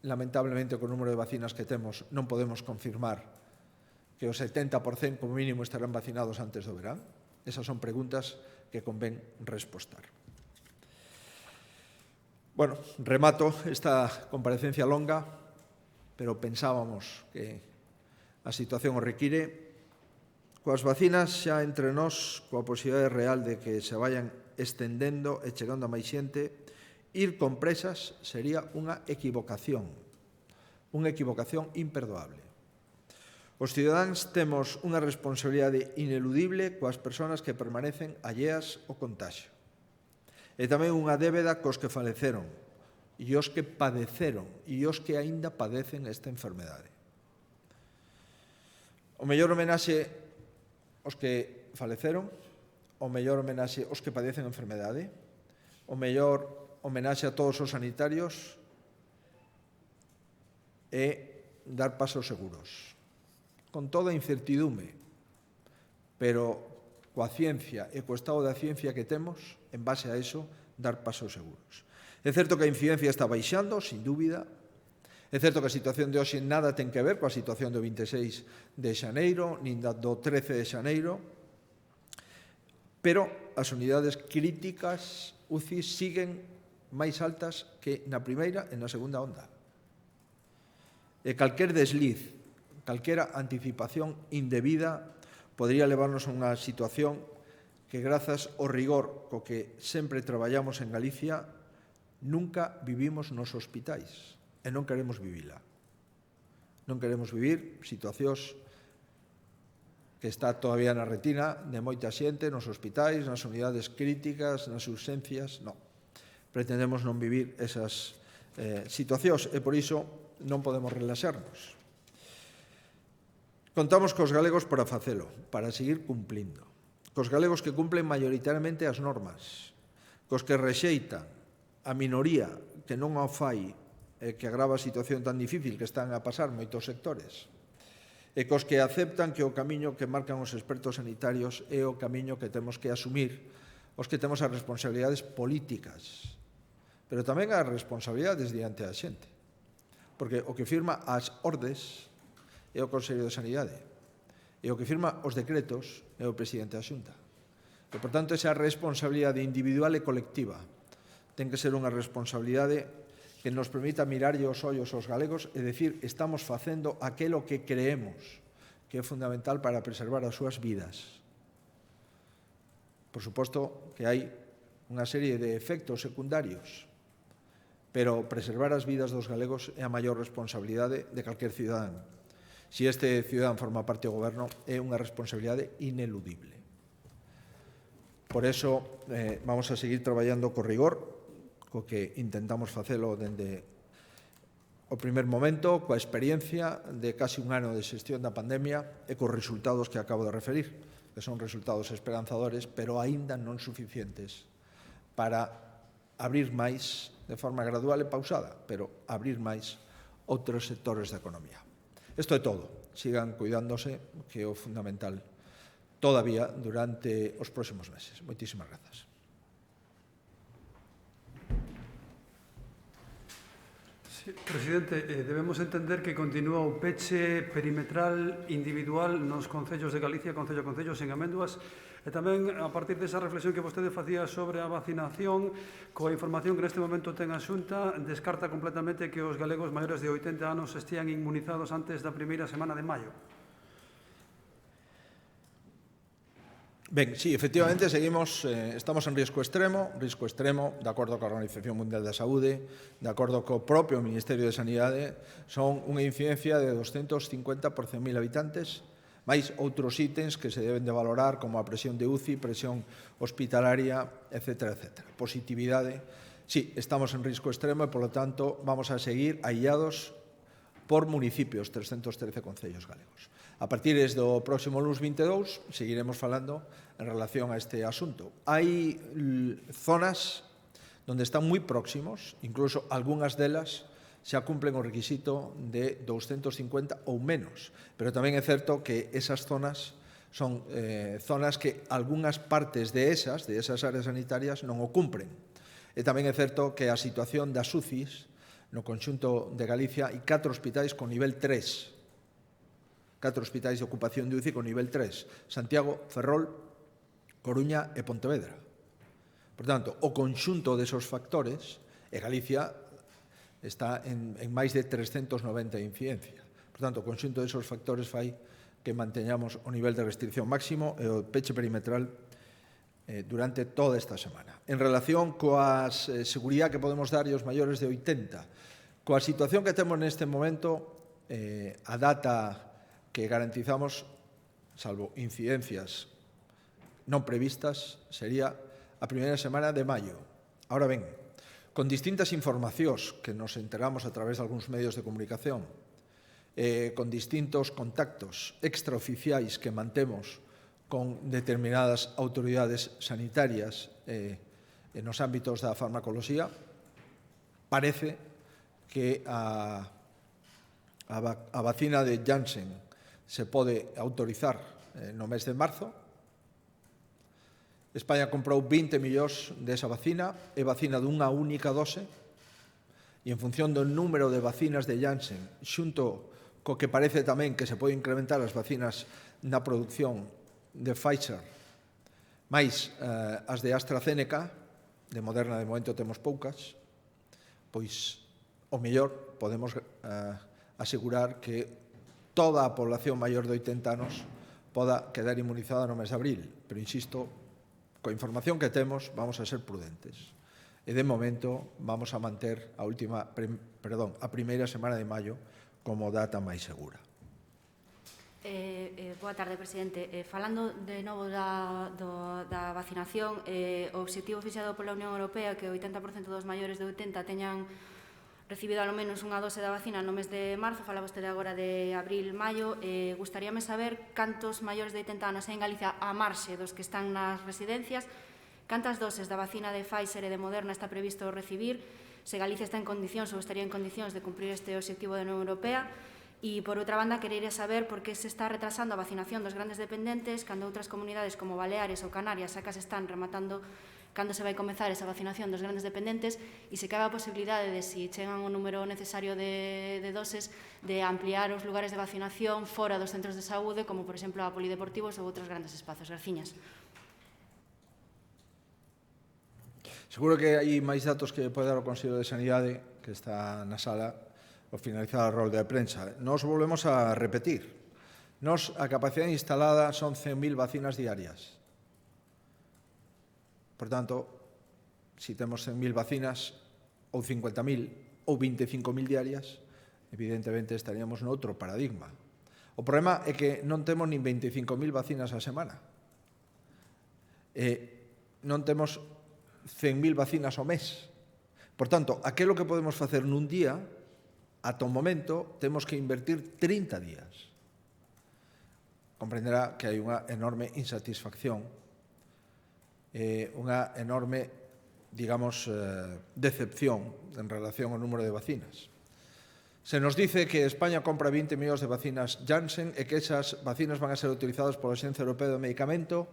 lamentablemente, co número de vacinas que temos, non podemos confirmar que o 70% como mínimo estarán vacinados antes do verán? Esas son preguntas que convén respostar. Bueno, remato esta comparecencia longa, pero pensábamos que a situación o require. Coas vacinas xa entre nós, coa posibilidade real de que se vayan estendendo e chegando a máis xente, ir con presas sería unha equivocación imperdoable. Os cidadáns temos unha responsabilidade ineludible coas persoas que permanecen alleas ao contaxio. E tamén unha débeda cos que faleceron, e os que padeceron, e os que aínda padecen esta enfermedade. O mellor homenaxe aos que faleceron, o mellor homenaxe aos que padecen a enfermedade, o mellor homenaxe a todos os sanitarios é dar pasos seguros. Con toda a incertidume, pero coa ciencia e co estado da ciencia que temos, é en base a eso, dar pasos seguros. É certo que a incidencia está baixando, sin dúbida. É certo que a situación de hoxe nada ten que ver coa situación do 26 de xaneiro, nin do 13 de xaneiro, pero as unidades críticas UCI siguen máis altas que na primeira e na segunda onda. E calquer desliz, calquera anticipación indebida podría levarnos a unha situación que, grazas ao rigor co que sempre traballamos en Galicia, nunca vivimos nos hospitais e non queremos vivila. Non queremos vivir situacións que está todavía na retina de moita xente nos hospitais, nas unidades críticas, nas urxencias, non. Pretendemos non vivir esas situacións e por iso non podemos relaxarnos. Contamos cos galegos para facelo, para seguir cumplindo. Cos galegos que cumplen maioritariamente as normas, cos que rexeitan a minoría que non o fai e que agrava a situación tan difícil que están a pasar moitos sectores, e cos que aceptan que o camiño que marcan os expertos sanitarios é o camiño que temos que asumir os que temos as responsabilidades políticas, pero tamén as responsabilidades diante da xente. Porque o que firma as ordes é o Consello de Sanidade e o que firma os decretos é o presidente da Xunta. E, por tanto, esa responsabilidade individual e colectiva ten que ser unha responsabilidade que nos permita mirar os ollos aos galegos e decir estamos facendo aquilo que creemos que é fundamental para preservar as súas vidas. Por suposto que hai unha serie de efectos secundarios, pero preservar as vidas dos galegos é a maior responsabilidade de calquer cidadán. Se este cidadán forma parte do goberno, é unha responsabilidade ineludible. Por eso, vamos a seguir traballando co rigor, co que intentamos facelo dende o primer momento, coa experiencia de casi un ano de xestión da pandemia e cos resultados que acabo de referir, que son resultados esperanzadores, pero aínda non suficientes para abrir máis de forma gradual e pausada, pero abrir máis outros sectores da economía. Isto é todo. Sigan cuidándose, que é o fundamental todavía durante os próximos meses. Moitísimas grazas. Sí, presidente, debemos entender que continúa o peche perimetral individual nos concellos de Galicia, concello a concello, sen améndoas, e tamén, a partir desa reflexión que vostede facía sobre a vacinación, coa información que neste momento ten a Xunta, descarta completamente que os galegos maiores de 80 anos estean inmunizados antes da primeira semana de maio. Ben, sí, efectivamente, estamos en risco extremo, de acordo coa Organización Mundial da Saúde, de acordo co propio Ministerio de Sanidade, son unha incidencia de 250 por 100.000 habitantes, máis outros ítems que se deben de valorar, como a presión de UCI, presión hospitalaria, etc. Positividade. Sí, estamos en risco extremo e, polo tanto, vamos a seguir aillados por municipios, 313 concellos galegos. A partir do próximo luns 22, seguiremos falando en relación a este asunto. Hai zonas onde están moi próximos, incluso algunhas delas xa cumplen o requisito de 250 ou menos. Pero tamén é certo que esas zonas son zonas que algunhas partes de esas áreas sanitarias non o cumpren. E tamén é certo que a situación das UCIs no conxunto de Galicia hai 4 hospitais con nivel 3. 4 hospitais de ocupación de UCI con nivel 3. Santiago, Ferrol, Coruña e Pontevedra. Por tanto, o conxunto desos factores, e Galicia está en máis de 390 de incidencia. Por tanto, o conxunto desos factores fai que manteñamos o nivel de restricción máximo e o peche perimetral durante toda esta semana. En relación coa seguridade que podemos dar aos maiores de 80, coa situación que temos neste momento, a data que garantizamos, salvo incidencias non previstas, sería a primeira semana de maio. Ahora ben, con distintas informacións que nos enteramos a través de algúns medios de comunicación, con distintos contactos extraoficiais que mantemos con determinadas autoridades sanitarias nos ámbitos da farmacoloxía, parece que a vacina de Janssen se pode autorizar no mes de marzo. España comprou 20 millóns desa vacina, é vacina dunha única dose, e en función do número de vacinas de Janssen, xunto co que parece tamén que se pode incrementar as vacinas na produción de Pfizer, máis as de AstraZeneca, de Moderna de momento temos poucas, pois o mellor podemos asegurar que toda a población maior de 80 anos poda quedar inmunizada no mes de abril. Pero, insisto, coa información que temos, vamos a ser prudentes. E, de momento, vamos a manter a primeira semana de maio como data máis segura. Boa tarde, presidente. Falando de novo da vacinación, o obxectivo fixado pola Unión Europea que o 80% dos maiores de 80 teñan recibido ao menos unha dose da vacina no mes de marzo, fala vostede agora de abril, maio. Gustaríame saber cantos maiores de 80 anos hai en Galicia a marxe dos que están nas residencias, cantas doses da vacina de Pfizer e de Moderna está previsto recibir, se Galicia está en condicións ou estaría en condicións de cumprir este obxectivo da Unión Europea. E, por outra banda, querería saber por que se está retrasando a vacinación dos grandes dependentes cando outras comunidades como Baleares ou Canarias xa se están rematando cando se vai comezar esa vacinación dos grandes dependentes e se cabe a posibilidade de, se chegan o número necesario de doses, de ampliar os lugares de vacinación fora dos centros de saúde, como, por exemplo, a polideportivos ou outros grandes espazos. Graciñas. Seguro que hai máis datos que pode dar o Consello de Sanidade, que está na sala, ao finalizar a rolda de prensa. Nos volvemos a repetir. A capacidade instalada son 100.000 vacinas diarias. Por tanto, se temos 100.000 vacinas, ou 50.000, ou 25.000 diarias, evidentemente estaríamos noutro paradigma. O problema é que non temos nin 25.000 vacinas a semana. Non temos 100.000 vacinas ao mes. Por tanto, aquilo que podemos facer nun día, ata o momento, temos que invertir 30 días. Comprenderá que hai unha enorme insatisfacción, unha enorme, digamos, decepción en relación ao número de vacinas. Se nos dice que España compra 20 millóns de vacinas Janssen e que esas vacinas van a ser utilizadas pola Axencia Europea do Medicamento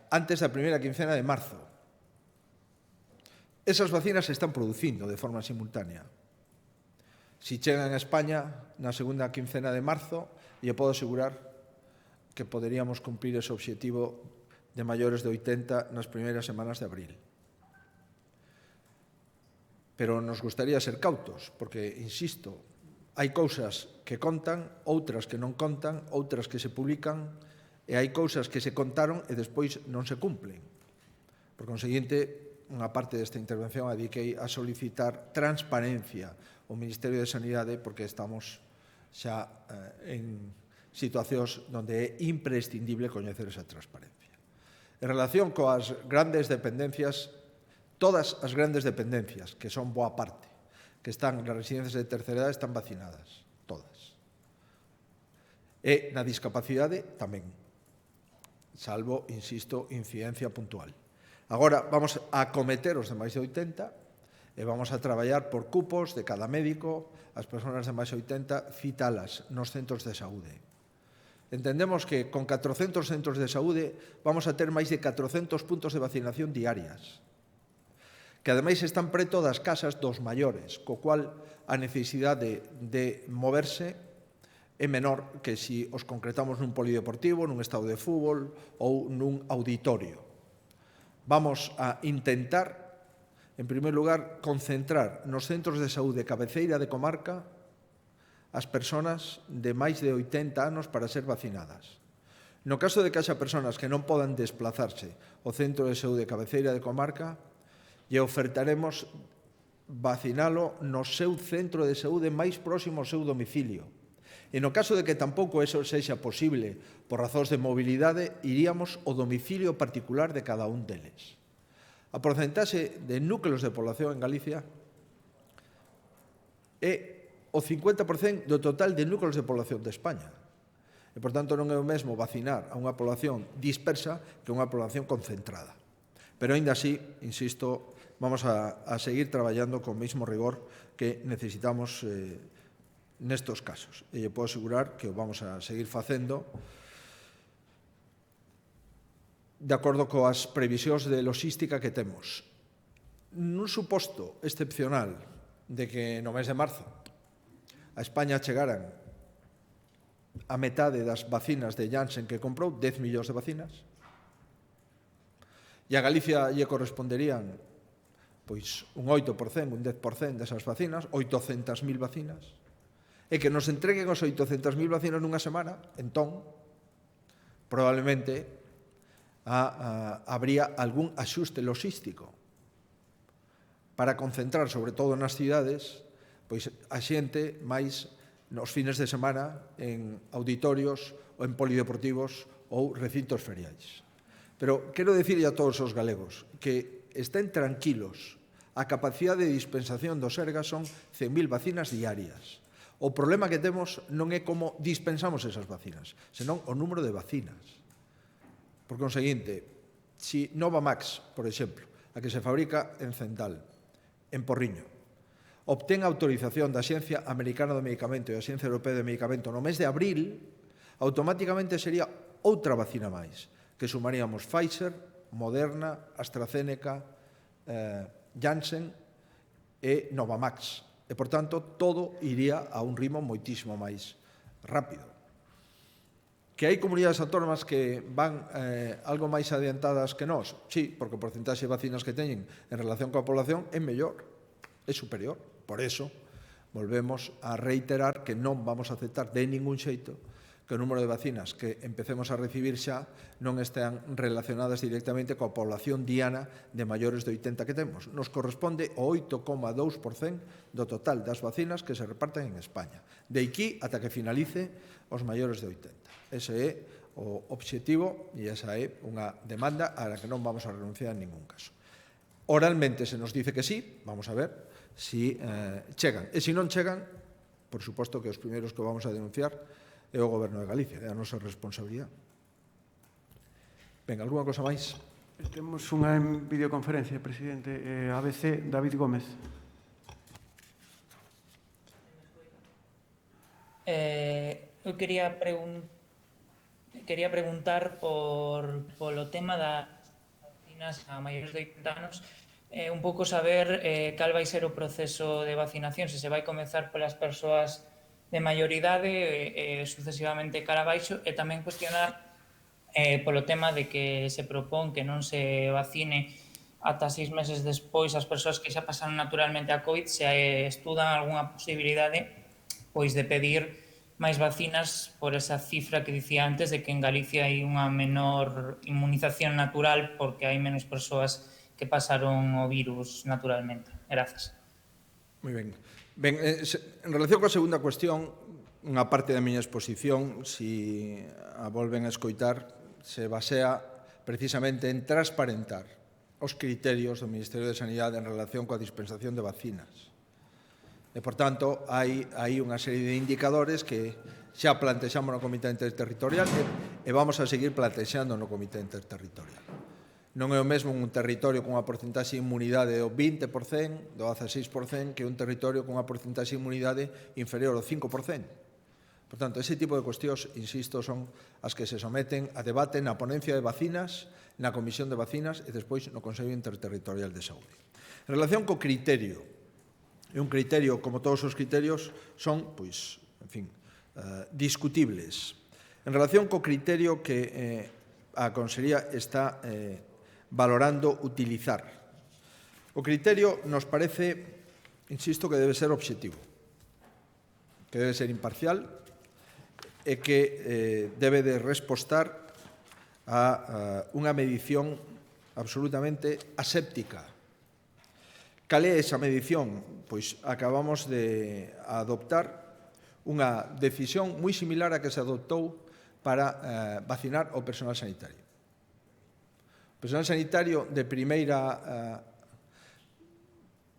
antes da primeira quincena de marzo. Esas vacinas se están producindo de forma simultánea. Si chegan a España na segunda quincena de marzo, lle podo asegurar que poderíamos cumprir ese obxectivo de maiores de 80 nas primeiras semanas de abril. Pero nos gustaría ser cautos, porque, insisto, hai cousas que contan, outras que non contan, outras que se publican, e hai cousas que se contaron e despois non se cumplen. Por conseguinte, unha parte desta intervención a dediquei a solicitar transparencia ao Ministerio de Sanidade porque estamos xa en situacións onde é imprescindible coñecer esa transparencia. En relación coas grandes dependencias, todas as grandes dependencias, que son boa parte, que están nas residencias de terceira edade, están vacinadas, todas. E na discapacidade tamén, salvo, insisto, incidencia puntual. Agora vamos a acometer os de máis de 80 e vamos a traballar por cupos de cada médico, as persoas de máis de 80, citalas nos centros de saúde. Entendemos que con 400 centros de saúde vamos a ter máis de 400 puntos de vacinación diarias, que ademais están preto das casas dos maiores, co cual a necesidade de moverse é menor que se os concretamos nun polideportivo, nun estadio de fútbol ou nun auditorio. Vamos a intentar, en primer lugar, concentrar nos centros de saúde cabeceira de comarca as persoas de máis de 80 anos para ser vacinadas. No caso de que haxa persoas que non podan desplazarse ao centro de saúde cabeceira de comarca, lle ofertaremos vacinalo no seu centro de saúde máis próximo ao seu domicilio. E no caso de que tampouco eso sexa posible por razóns de mobilidade, iríamos ao domicilio particular de cada un deles. A porcentaxe de núcleos de población en Galicia é o 50% do total de núcleos de población de España. E, por tanto, non é o mesmo vacinar a unha población dispersa que a unha población concentrada. Pero, aínda así, insisto, vamos a seguir traballando con o mesmo rigor que necesitamos nestos casos. E lle podo asegurar que o vamos a seguir facendo de acordo coas previsións de logística que temos. Nun suposto excepcional de que no mes de marzo a España chegaran a metade das vacinas de Janssen que comprou, 10 millóns de vacinas, e a Galicia lle corresponderían pois un 8%, un 10% desas vacinas, 800.000 vacinas, e que nos entreguen os 800.000 vacinas nunha semana, entón, probablemente habría algún axuste logístico para concentrar, sobre todo nas cidades, pois a xente máis nos fines de semana en auditorios ou en polideportivos ou recintos feriais. Pero quero dicirlle a todos os galegos que estén tranquilos. A capacidade de dispensación do Sergas son 100.000 vacinas diarias. O problema que temos non é como dispensamos esas vacinas, senón o número de vacinas. Por conseguinte, si Novamax, por exemplo, a que se fabrica en Cendal, en Porriño, obtén autorización da Axencia Americana do Medicamento e a Axencia Europea do Medicamento no mes de abril, automáticamente sería outra vacina máis, que sumaríamos Pfizer, Moderna, AstraZeneca, Janssen e Novamax. E, por tanto, todo iría a un ritmo moitísimo máis rápido. Que hai comunidades autónomas que van algo máis adiantadas que nós? Sí, porque o porcentaxe de vacinas que teñen en relación coa población é mellor, é superior. Por eso, volvemos a reiterar que non vamos a aceptar de ningún xeito que o número de vacinas que empecemos a recibir xa non estean relacionadas directamente coa población diana de maiores de 80 que temos. Nos corresponde o 8,2% do total das vacinas que se reparten en España. De aquí ata que finalice os maiores de 80. Ese é o obxectivo e esa é unha demanda a la que non vamos a renunciar en ningún caso. Oralmente se nos dice que sí, vamos a ver si chegan. E se non chegan, por suposto que os primeiros que vamos a denunciar é o Goberno de Galicia, é a nosa responsabilidade. Ben, algunha cosa máis? Temos unha en videoconferencia, presidente, ABC, David Gómez. Eu quería preguntar polo tema das vacinas a maiores de 80 anos, un pouco saber cal vai ser o proceso de vacinación, se se vai comezar polas persoas de maioridade sucesivamente cara abaixo, e tamén cuestionar polo tema de que se propón que non se vacine ata 6 meses despois as persoas que xa pasaron naturalmente a COVID, se estudan algunha posibilidade pois de pedir máis vacinas por esa cifra que dicía antes de que en Galicia hai unha menor inmunización natural porque hai menos persoas que pasaron o virus naturalmente. Grazas. Moi ben. Ben, en relación coa segunda cuestión, unha parte da miña exposición, si a volven a escoitar, se basea precisamente en transparentar os criterios do Ministerio de Sanidade en relación coa dispensación de vacinas. E, por tanto, hai unha serie de indicadores que xa plantexamos no Comité Interterritorial e vamos a seguir plantexando no Comité Interterritorial. Non é o mesmo un territorio con unha porcentaxe de inmunidade do 20%, do 16%, que un territorio con unha porcentaxe de inmunidade inferior ao 5%. Por tanto, ese tipo de cuestións, insisto, son as que se someten a debate na ponencia de vacinas, na Comisión de Vacinas e despois no Consello Interterritorial de Saúde. En relación co criterio, é un criterio, como todos os criterios, son, pois, en fin, discutibles. En relación co criterio que a Consellería está valorando utilizar. O criterio nos parece, insisto, que debe ser obxectivo, que debe ser imparcial e que debe de respostar a unha medición absolutamente aséptica. Cal é esa medición? Pois acabamos de adoptar unha decisión moi similar a que se adoptou para vacinar o personal sanitario. O personal sanitario de primeira,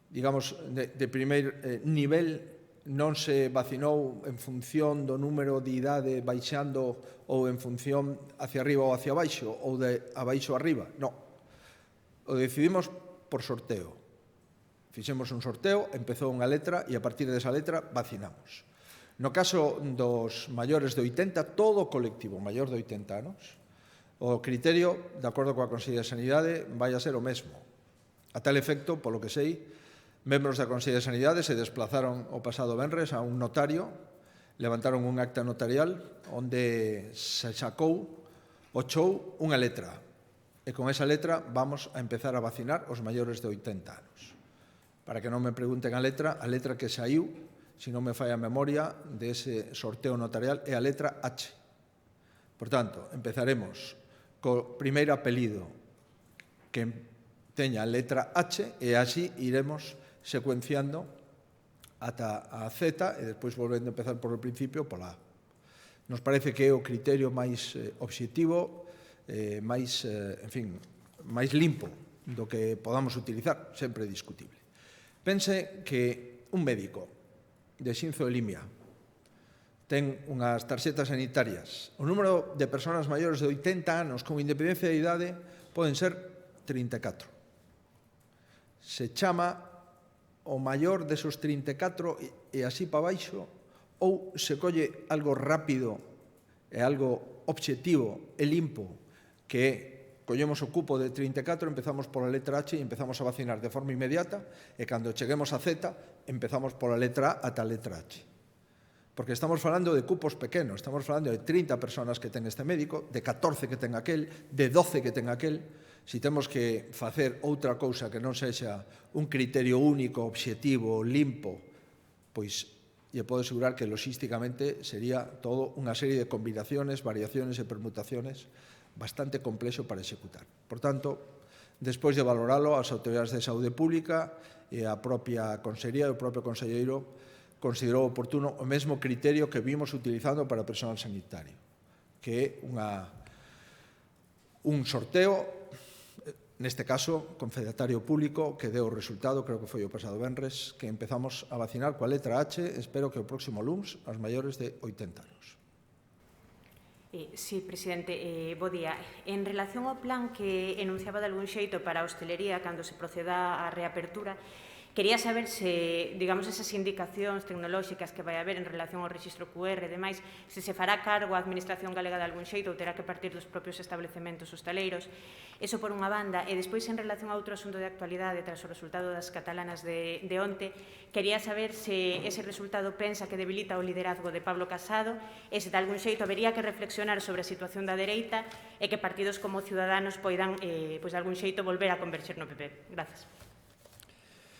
digamos, de primeiro nivel non se vacinou en función do número de idade baixando ou en función hacia arriba ou hacia abaixo ou de abaixo a arriba. Non. O decidimos por sorteo. Fixemos un sorteo, empezou unha letra e a partir desa letra vacinamos. No caso dos maiores de 80, todo o colectivo maior de 80 anos, O criterio, de acordo coa Consellería de Sanidade, vai a ser o mesmo. A tal efecto, polo que sei, membros da Consellería de Sanidade se desplazaron o pasado venres a un notario, levantaron un acta notarial onde se sacou o chou unha letra. E con esa letra vamos a empezar a vacinar os maiores de 80 anos. Para que non me pregunten a letra que saiu, se non me fai a memoria, dese sorteo notarial é a letra H. Por tanto, empezaremos co primeiro apelido que teña a letra H e así iremos secuenciando ata a Z e despois volvendo a empezar por o principio pola A. Nos parece que é o criterio máis obxectivo, máis limpo do que podamos utilizar, sempre discutible. Pense que un médico de Xinzo de Limia ten unhas tarxetas sanitarias. O número de persoas maiores de 80 anos con independencia de idade poden ser 34. Se chama o maior desos 34 e así para baixo, ou se colle algo rápido e algo obxectivo e limpo, que é collemos o cupo de 34, empezamos pola letra H e empezamos a vacinar de forma inmediata e cando cheguemos a Z, empezamos pola letra A ata a letra H. Porque estamos falando de cupos pequenos, estamos falando de 30 personas que ten este médico, de 14 que ten aquel, de 12 que ten aquel. Si temos que facer outra cousa que non sexa un criterio único, obxectivo, limpo, pois lle podo asegurar que logísticamente sería todo unha serie de combinaciones, variaciones e permutaciones bastante complexo para executar. Por tanto, despois de valoralo, as autoridades de saúde pública e a propia Consellería e o propio conselleiro considerou oportuno o mesmo criterio que vimos utilizando para o personal sanitario, que é un sorteo, neste caso, confederario público, que deu o resultado, creo que foi o pasado venres, que empezamos a vacinar coa letra H, espero que o próximo luns, aos maiores de 80 anos. Sí, presidente, bo día. En relación ao plan que enunciaba de algún xeito para a hostelería cando se proceda á reapertura, quería saber se, digamos, esas indicacións tecnolóxicas que vai haber en relación ao rexistro QR e demais, se se fará cargo a Administración Galega de algún xeito ou terá que partir dos propios establecementos hostaleiros. Eso por unha banda. E despois, en relación a outro asunto de actualidade, tras o resultado das catalanas de onte, quería saber se ese resultado pensa que debilita o liderazgo de Pablo Casado e se de algún xeito habería que reflexionar sobre a situación da dereita e que partidos como Ciudadanos poidan, de algún xeito, volver a converxer no PP. Grazas.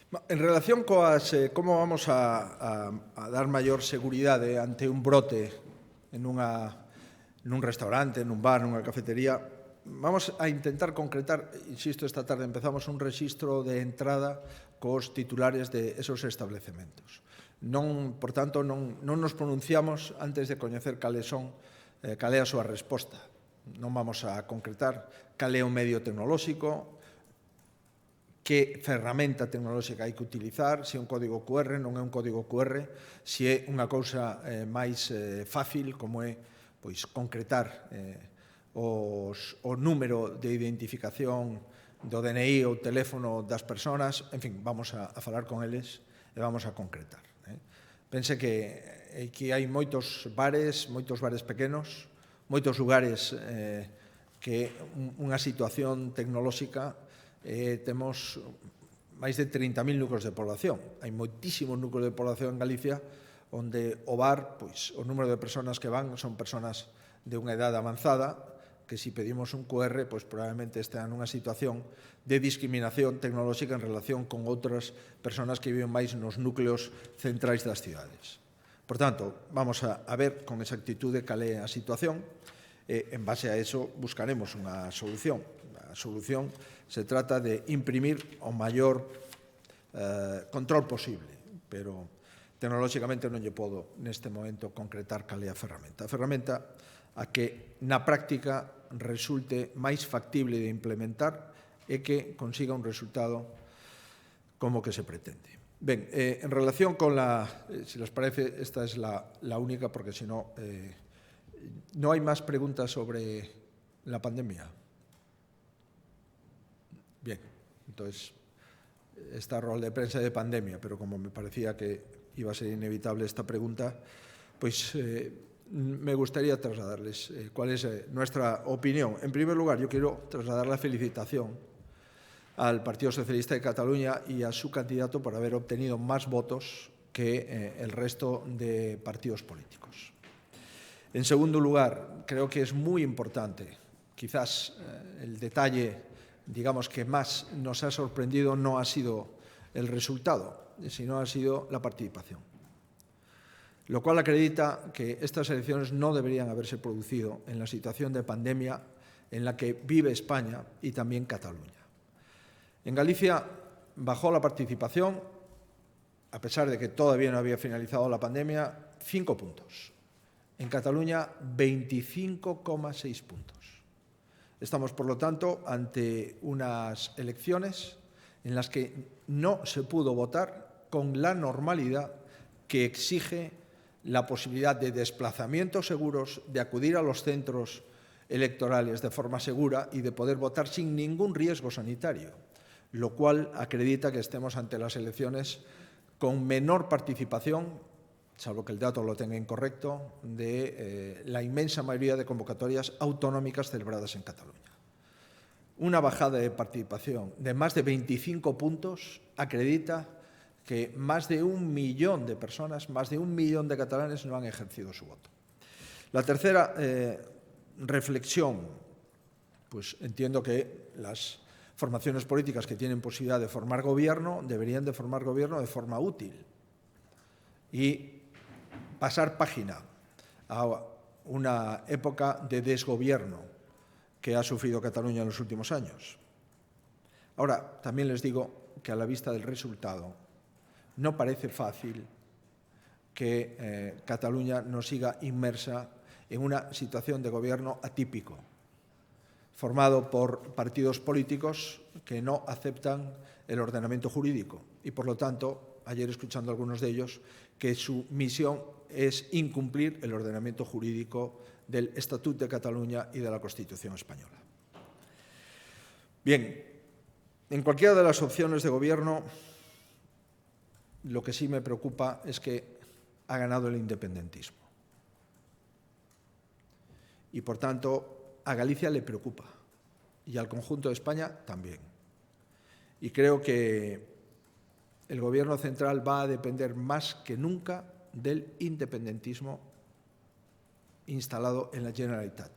En relación coas como vamos a dar maior seguridade ante un brote nun restaurante, nun bar, nunha cafetería, vamos a intentar concretar, insisto, esta tarde empezamos un rexistro de entrada cos titulares de esos establecementos. Por tanto, non nos pronunciamos antes de coñecer cal é a súa resposta. Non vamos a concretar cal é o medio tecnolóxico, que ferramenta tecnolóxica hai que utilizar, se é un código QR, non é un código QR, se é unha cousa máis fácil, como é concretar o número de identificación do DNI ou teléfono das persoas, en fin, vamos a falar con eles e vamos a concretar. Pense que hai moitos bares pequenos, moitos lugares que unha situación tecnolóxica temos máis de 30.000 núcleos de población. Hai moitísimos núcleos de población en Galicia onde o bar, o número de persoas que van son persoas de unha edad avanzada que se pedimos un QR, probablemente están nunha situación de discriminación tecnolóxica en relación con outras persoas que viven máis nos núcleos centrais das cidades. Por tanto, vamos a ver con exactitude cal é a situación e, en base a eso, buscaremos unha solución. A solución se trata de imprimir o maior control posible, pero tecnolóxicamente non lle podo neste momento concretar cal é a ferramenta. A ferramenta a que na práctica resulte máis factible de implementar e que consiga un resultado como que se pretende. Ben, en relación con si les parece, esta es la única, porque si no, no hay más preguntas sobre la pandemia. Bien, entonces, esta rol de prensa de pandemia, pero como me parecía que iba a ser inevitable esta pregunta, pues me gustaría trasladarles cuál es nuestra opinión. En primer lugar, yo quiero trasladar la felicitación al Partido Socialista de Cataluña y a su candidato por haber obtenido más votos que el resto de partidos políticos. En segundo lugar, creo que es muy importante, quizás el detalle, digamos, que más nos ha sorprendido no ha sido el resultado, sino ha sido la participación. Lo cual acredita que estas elecciones no deberían haberse producido en la situación de pandemia en la que vive España y también Cataluña. En Galicia bajó la participación, a pesar de que todavía no había finalizado la pandemia, 5 puntos. En Cataluña, 25,6 puntos. Estamos, por lo tanto, ante unas elecciones en las que no se pudo votar con la normalidad que exige la posibilidad de desplazamientos seguros, de acudir a los centros electorales de forma segura y de poder votar sin ningún riesgo sanitario, lo cual acredita que estemos ante las elecciones con menor participación, salvo que el dato lo tenga incorrecto, de la inmensa mayoría de convocatorias autonómicas celebradas en Cataluña. Una bajada de participación de más de 25 puntos acredita que más de 1 millón de personas, más de 1 millón de catalanes no han ejercido su voto. La tercera reflexión, pues entiendo que las formaciones políticas que tienen posibilidad de formar gobierno deberían de formar gobierno de forma útil y pasar página a una época de desgobierno que ha sufrido Cataluña en los últimos años. Ahora, también les digo que a la vista del resultado no parece fácil que Cataluña no siga inmersa en una situación de gobierno atípico, formado por partidos políticos que no aceptan el ordenamiento jurídico y, por lo tanto, ayer escuchando a algunos de ellos, que su misión es incumplir el ordenamiento jurídico del Estatut de Cataluña y de la Constitución española. Bien, en cualquiera de las opciones de gobierno, lo que sí me preocupa es que ha ganado el independentismo. Y, por tanto, a Galicia le preocupa y al conjunto de España también. Y creo que el Gobierno central va a depender más que nunca del independentismo instalado en la Generalitat.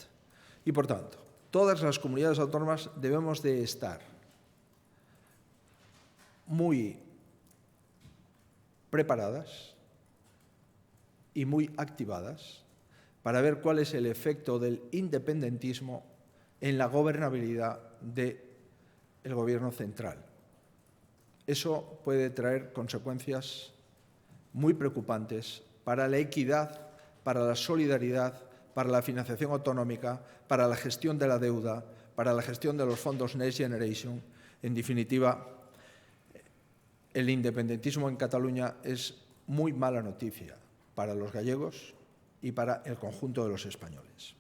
Y, por tanto, todas las comunidades autónomas debemos de estar muy preparadas y muy activadas para ver cuál es el efecto del independentismo en la gobernabilidad del Gobierno central. Eso puede traer consecuencias muy preocupantes para la equidad, para la solidaridad, para la financiación autonómica, para la gestión de la deuda, para la gestión de los fondos Next Generation. En definitiva, el independentismo en Cataluña es muy mala noticia para los gallegos y para el conjunto de los españoles.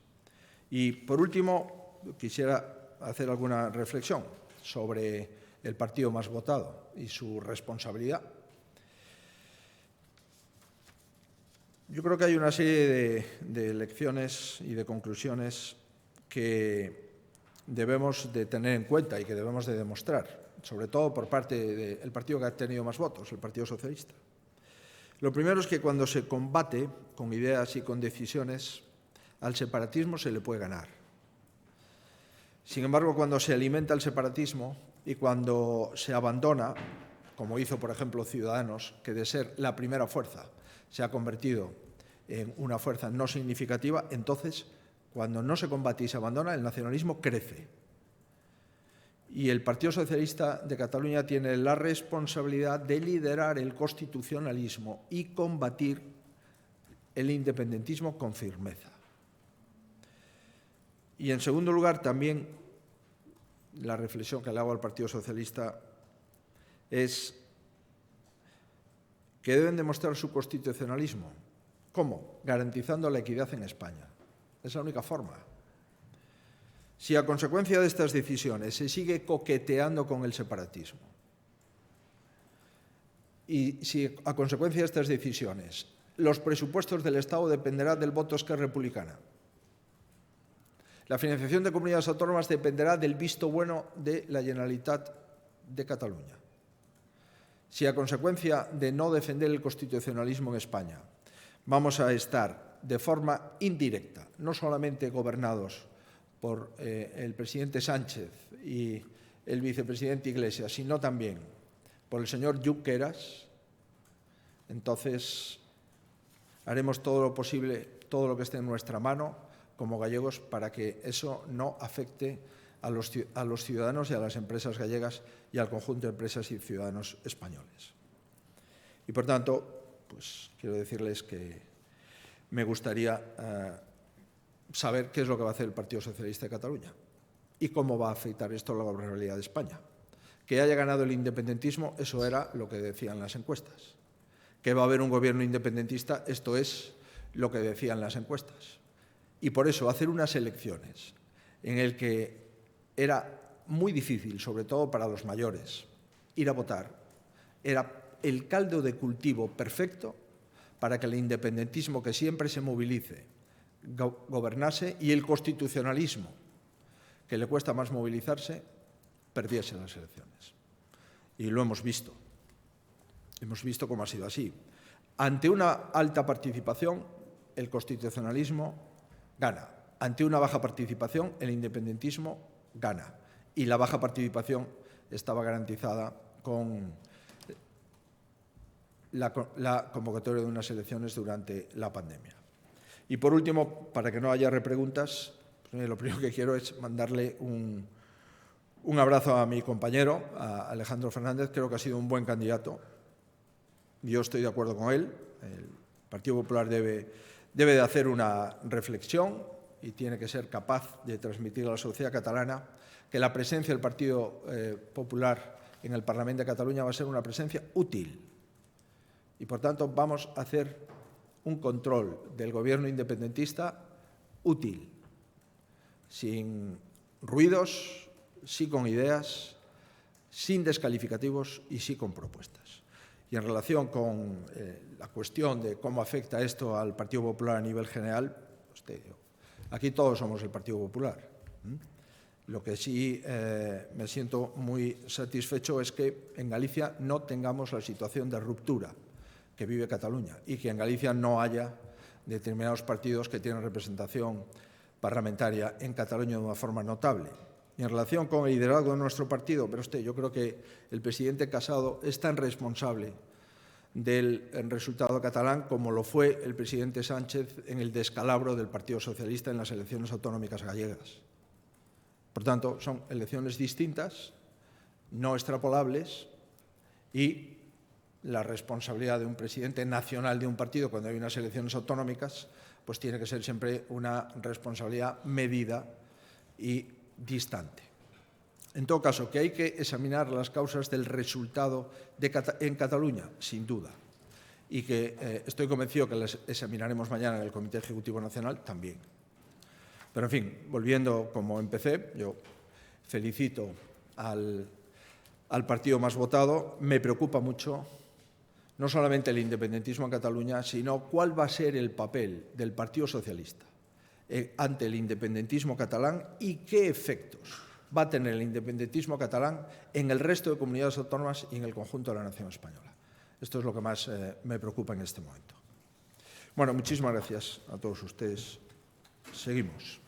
Y, por último, quisiera hacer alguna reflexión sobre el partido más votado y su responsabilidad. Yo creo que hay una serie de lecciones y de conclusiones que debemos de tener en cuenta y que debemos de demostrar, sobre todo por parte del partido que ha tenido más votos, el Partido Socialista. Lo primero es que cuando se combate con ideas y con decisiones, al separatismo se le puede ganar. Sin embargo, cuando se alimenta el separatismo y cuando se abandona, como hizo, por ejemplo, Ciudadanos, que de ser la primera fuerza se ha convertido en una fuerza no significativa, entonces, cuando no se combate y se abandona, el nacionalismo crece. Y el Partido Socialista de Cataluña tiene la responsabilidad de liderar el constitucionalismo y combatir el independentismo con firmeza. Y, en segundo lugar, también la reflexión que le hago al Partido Socialista es que deben demostrar su constitucionalismo. ¿Cómo? Garantizando la equidad en España. Es la única forma. Si a consecuencia de estas decisiones se sigue coqueteando con el separatismo y si a consecuencia de estas decisiones los presupuestos del Estado dependerá del voto Esquerra Republicana. La financiación de comunidades autónomas dependerá del visto bueno de la Generalitat de Cataluña. Si a consecuencia de no defender el constitucionalismo en España vamos a estar de forma indirecta, no solamente gobernados por el presidente Sánchez y el vicepresidente Iglesias, sino también por el señor Junqueras, entonces haremos todo lo posible, todo lo que esté en nuestra mano como gallegos para que eso no afecte a los ciudadanos y a las empresas gallegas y al conjunto de empresas y ciudadanos españoles. Y por tanto, pues quiero decirles que me gustaría saber qué es lo que va a hacer el Partido Socialista de Cataluña y cómo va a afectar esto a la gobernabilidad de España. Que haya ganado el independentismo, eso era lo que decían las encuestas. Que va a haber un gobierno independentista, esto es lo que decían las encuestas. Y por eso hacer unas elecciones en el que era muy difícil, sobre todo para los mayores, ir a votar, era el caldo de cultivo perfecto para que el independentismo, que siempre se movilice, gobernase, y el constitucionalismo, que le cuesta más movilizarse, perdiese las elecciones. Y lo hemos visto. Hemos visto cómo ha sido así. Ante una alta participación, el constitucionalismo gana. Ante una baja participación, el independentismo gana. Y la baja participación estaba garantizada con la convocatoria de unas elecciones durante la pandemia. Y por último, para que no haya repreguntas, lo primero que quiero es mandarle un abrazo a mi compañero, a Alejandro Fernández. Creo que ha sido un buen candidato. Yo estoy de acuerdo con él. El Partido Popular debe de hacer una reflexión y tiene que ser capaz de transmitir a la sociedad catalana que la presencia del Partido Popular en el Parlamento de Cataluña va a ser una presencia útil. Y, por tanto, vamos a hacer un control del gobierno independentista útil, sin ruidos, sí con ideas, sin descalificativos y sí con propuestas. Y en relación con la cuestión de cómo afecta esto al Partido Popular a nivel general, aquí todos somos el Partido Popular. Lo que sí me siento muy satisfecho es que en Galicia no tengamos la situación de ruptura que vive Cataluña y que en Galicia no haya determinados partidos que tienen representación parlamentaria en Cataluña de una forma notable. Y en relación con el liderazgo de nuestro partido, pero yo creo que el presidente Casado es tan responsable del resultado catalán como lo fue el presidente Sánchez en el descalabro del Partido Socialista en las elecciones autonómicas gallegas. Por tanto, son elecciones distintas, no extrapolables, y la responsabilidad de un presidente nacional de un partido cuando hay unas elecciones autonómicas pues tiene que ser siempre una responsabilidad medida y distante. En todo caso, que hay que examinar las causas del resultado en Cataluña, sin duda, y que estoy convencido que las examinaremos mañana en el Comité Ejecutivo Nacional también. Pero, en fin, volviendo como empecé, yo felicito al partido más votado. Me preocupa mucho no solamente el independentismo en Cataluña, sino cuál va a ser el papel del Partido Socialista ante el independentismo catalán y qué efectos va a tener el independentismo catalán en el resto de comunidades autónomas y en el conjunto de la nación española. Esto es lo que más me preocupa en este momento. Bueno, muchísimas gracias a todos ustedes. Seguimos.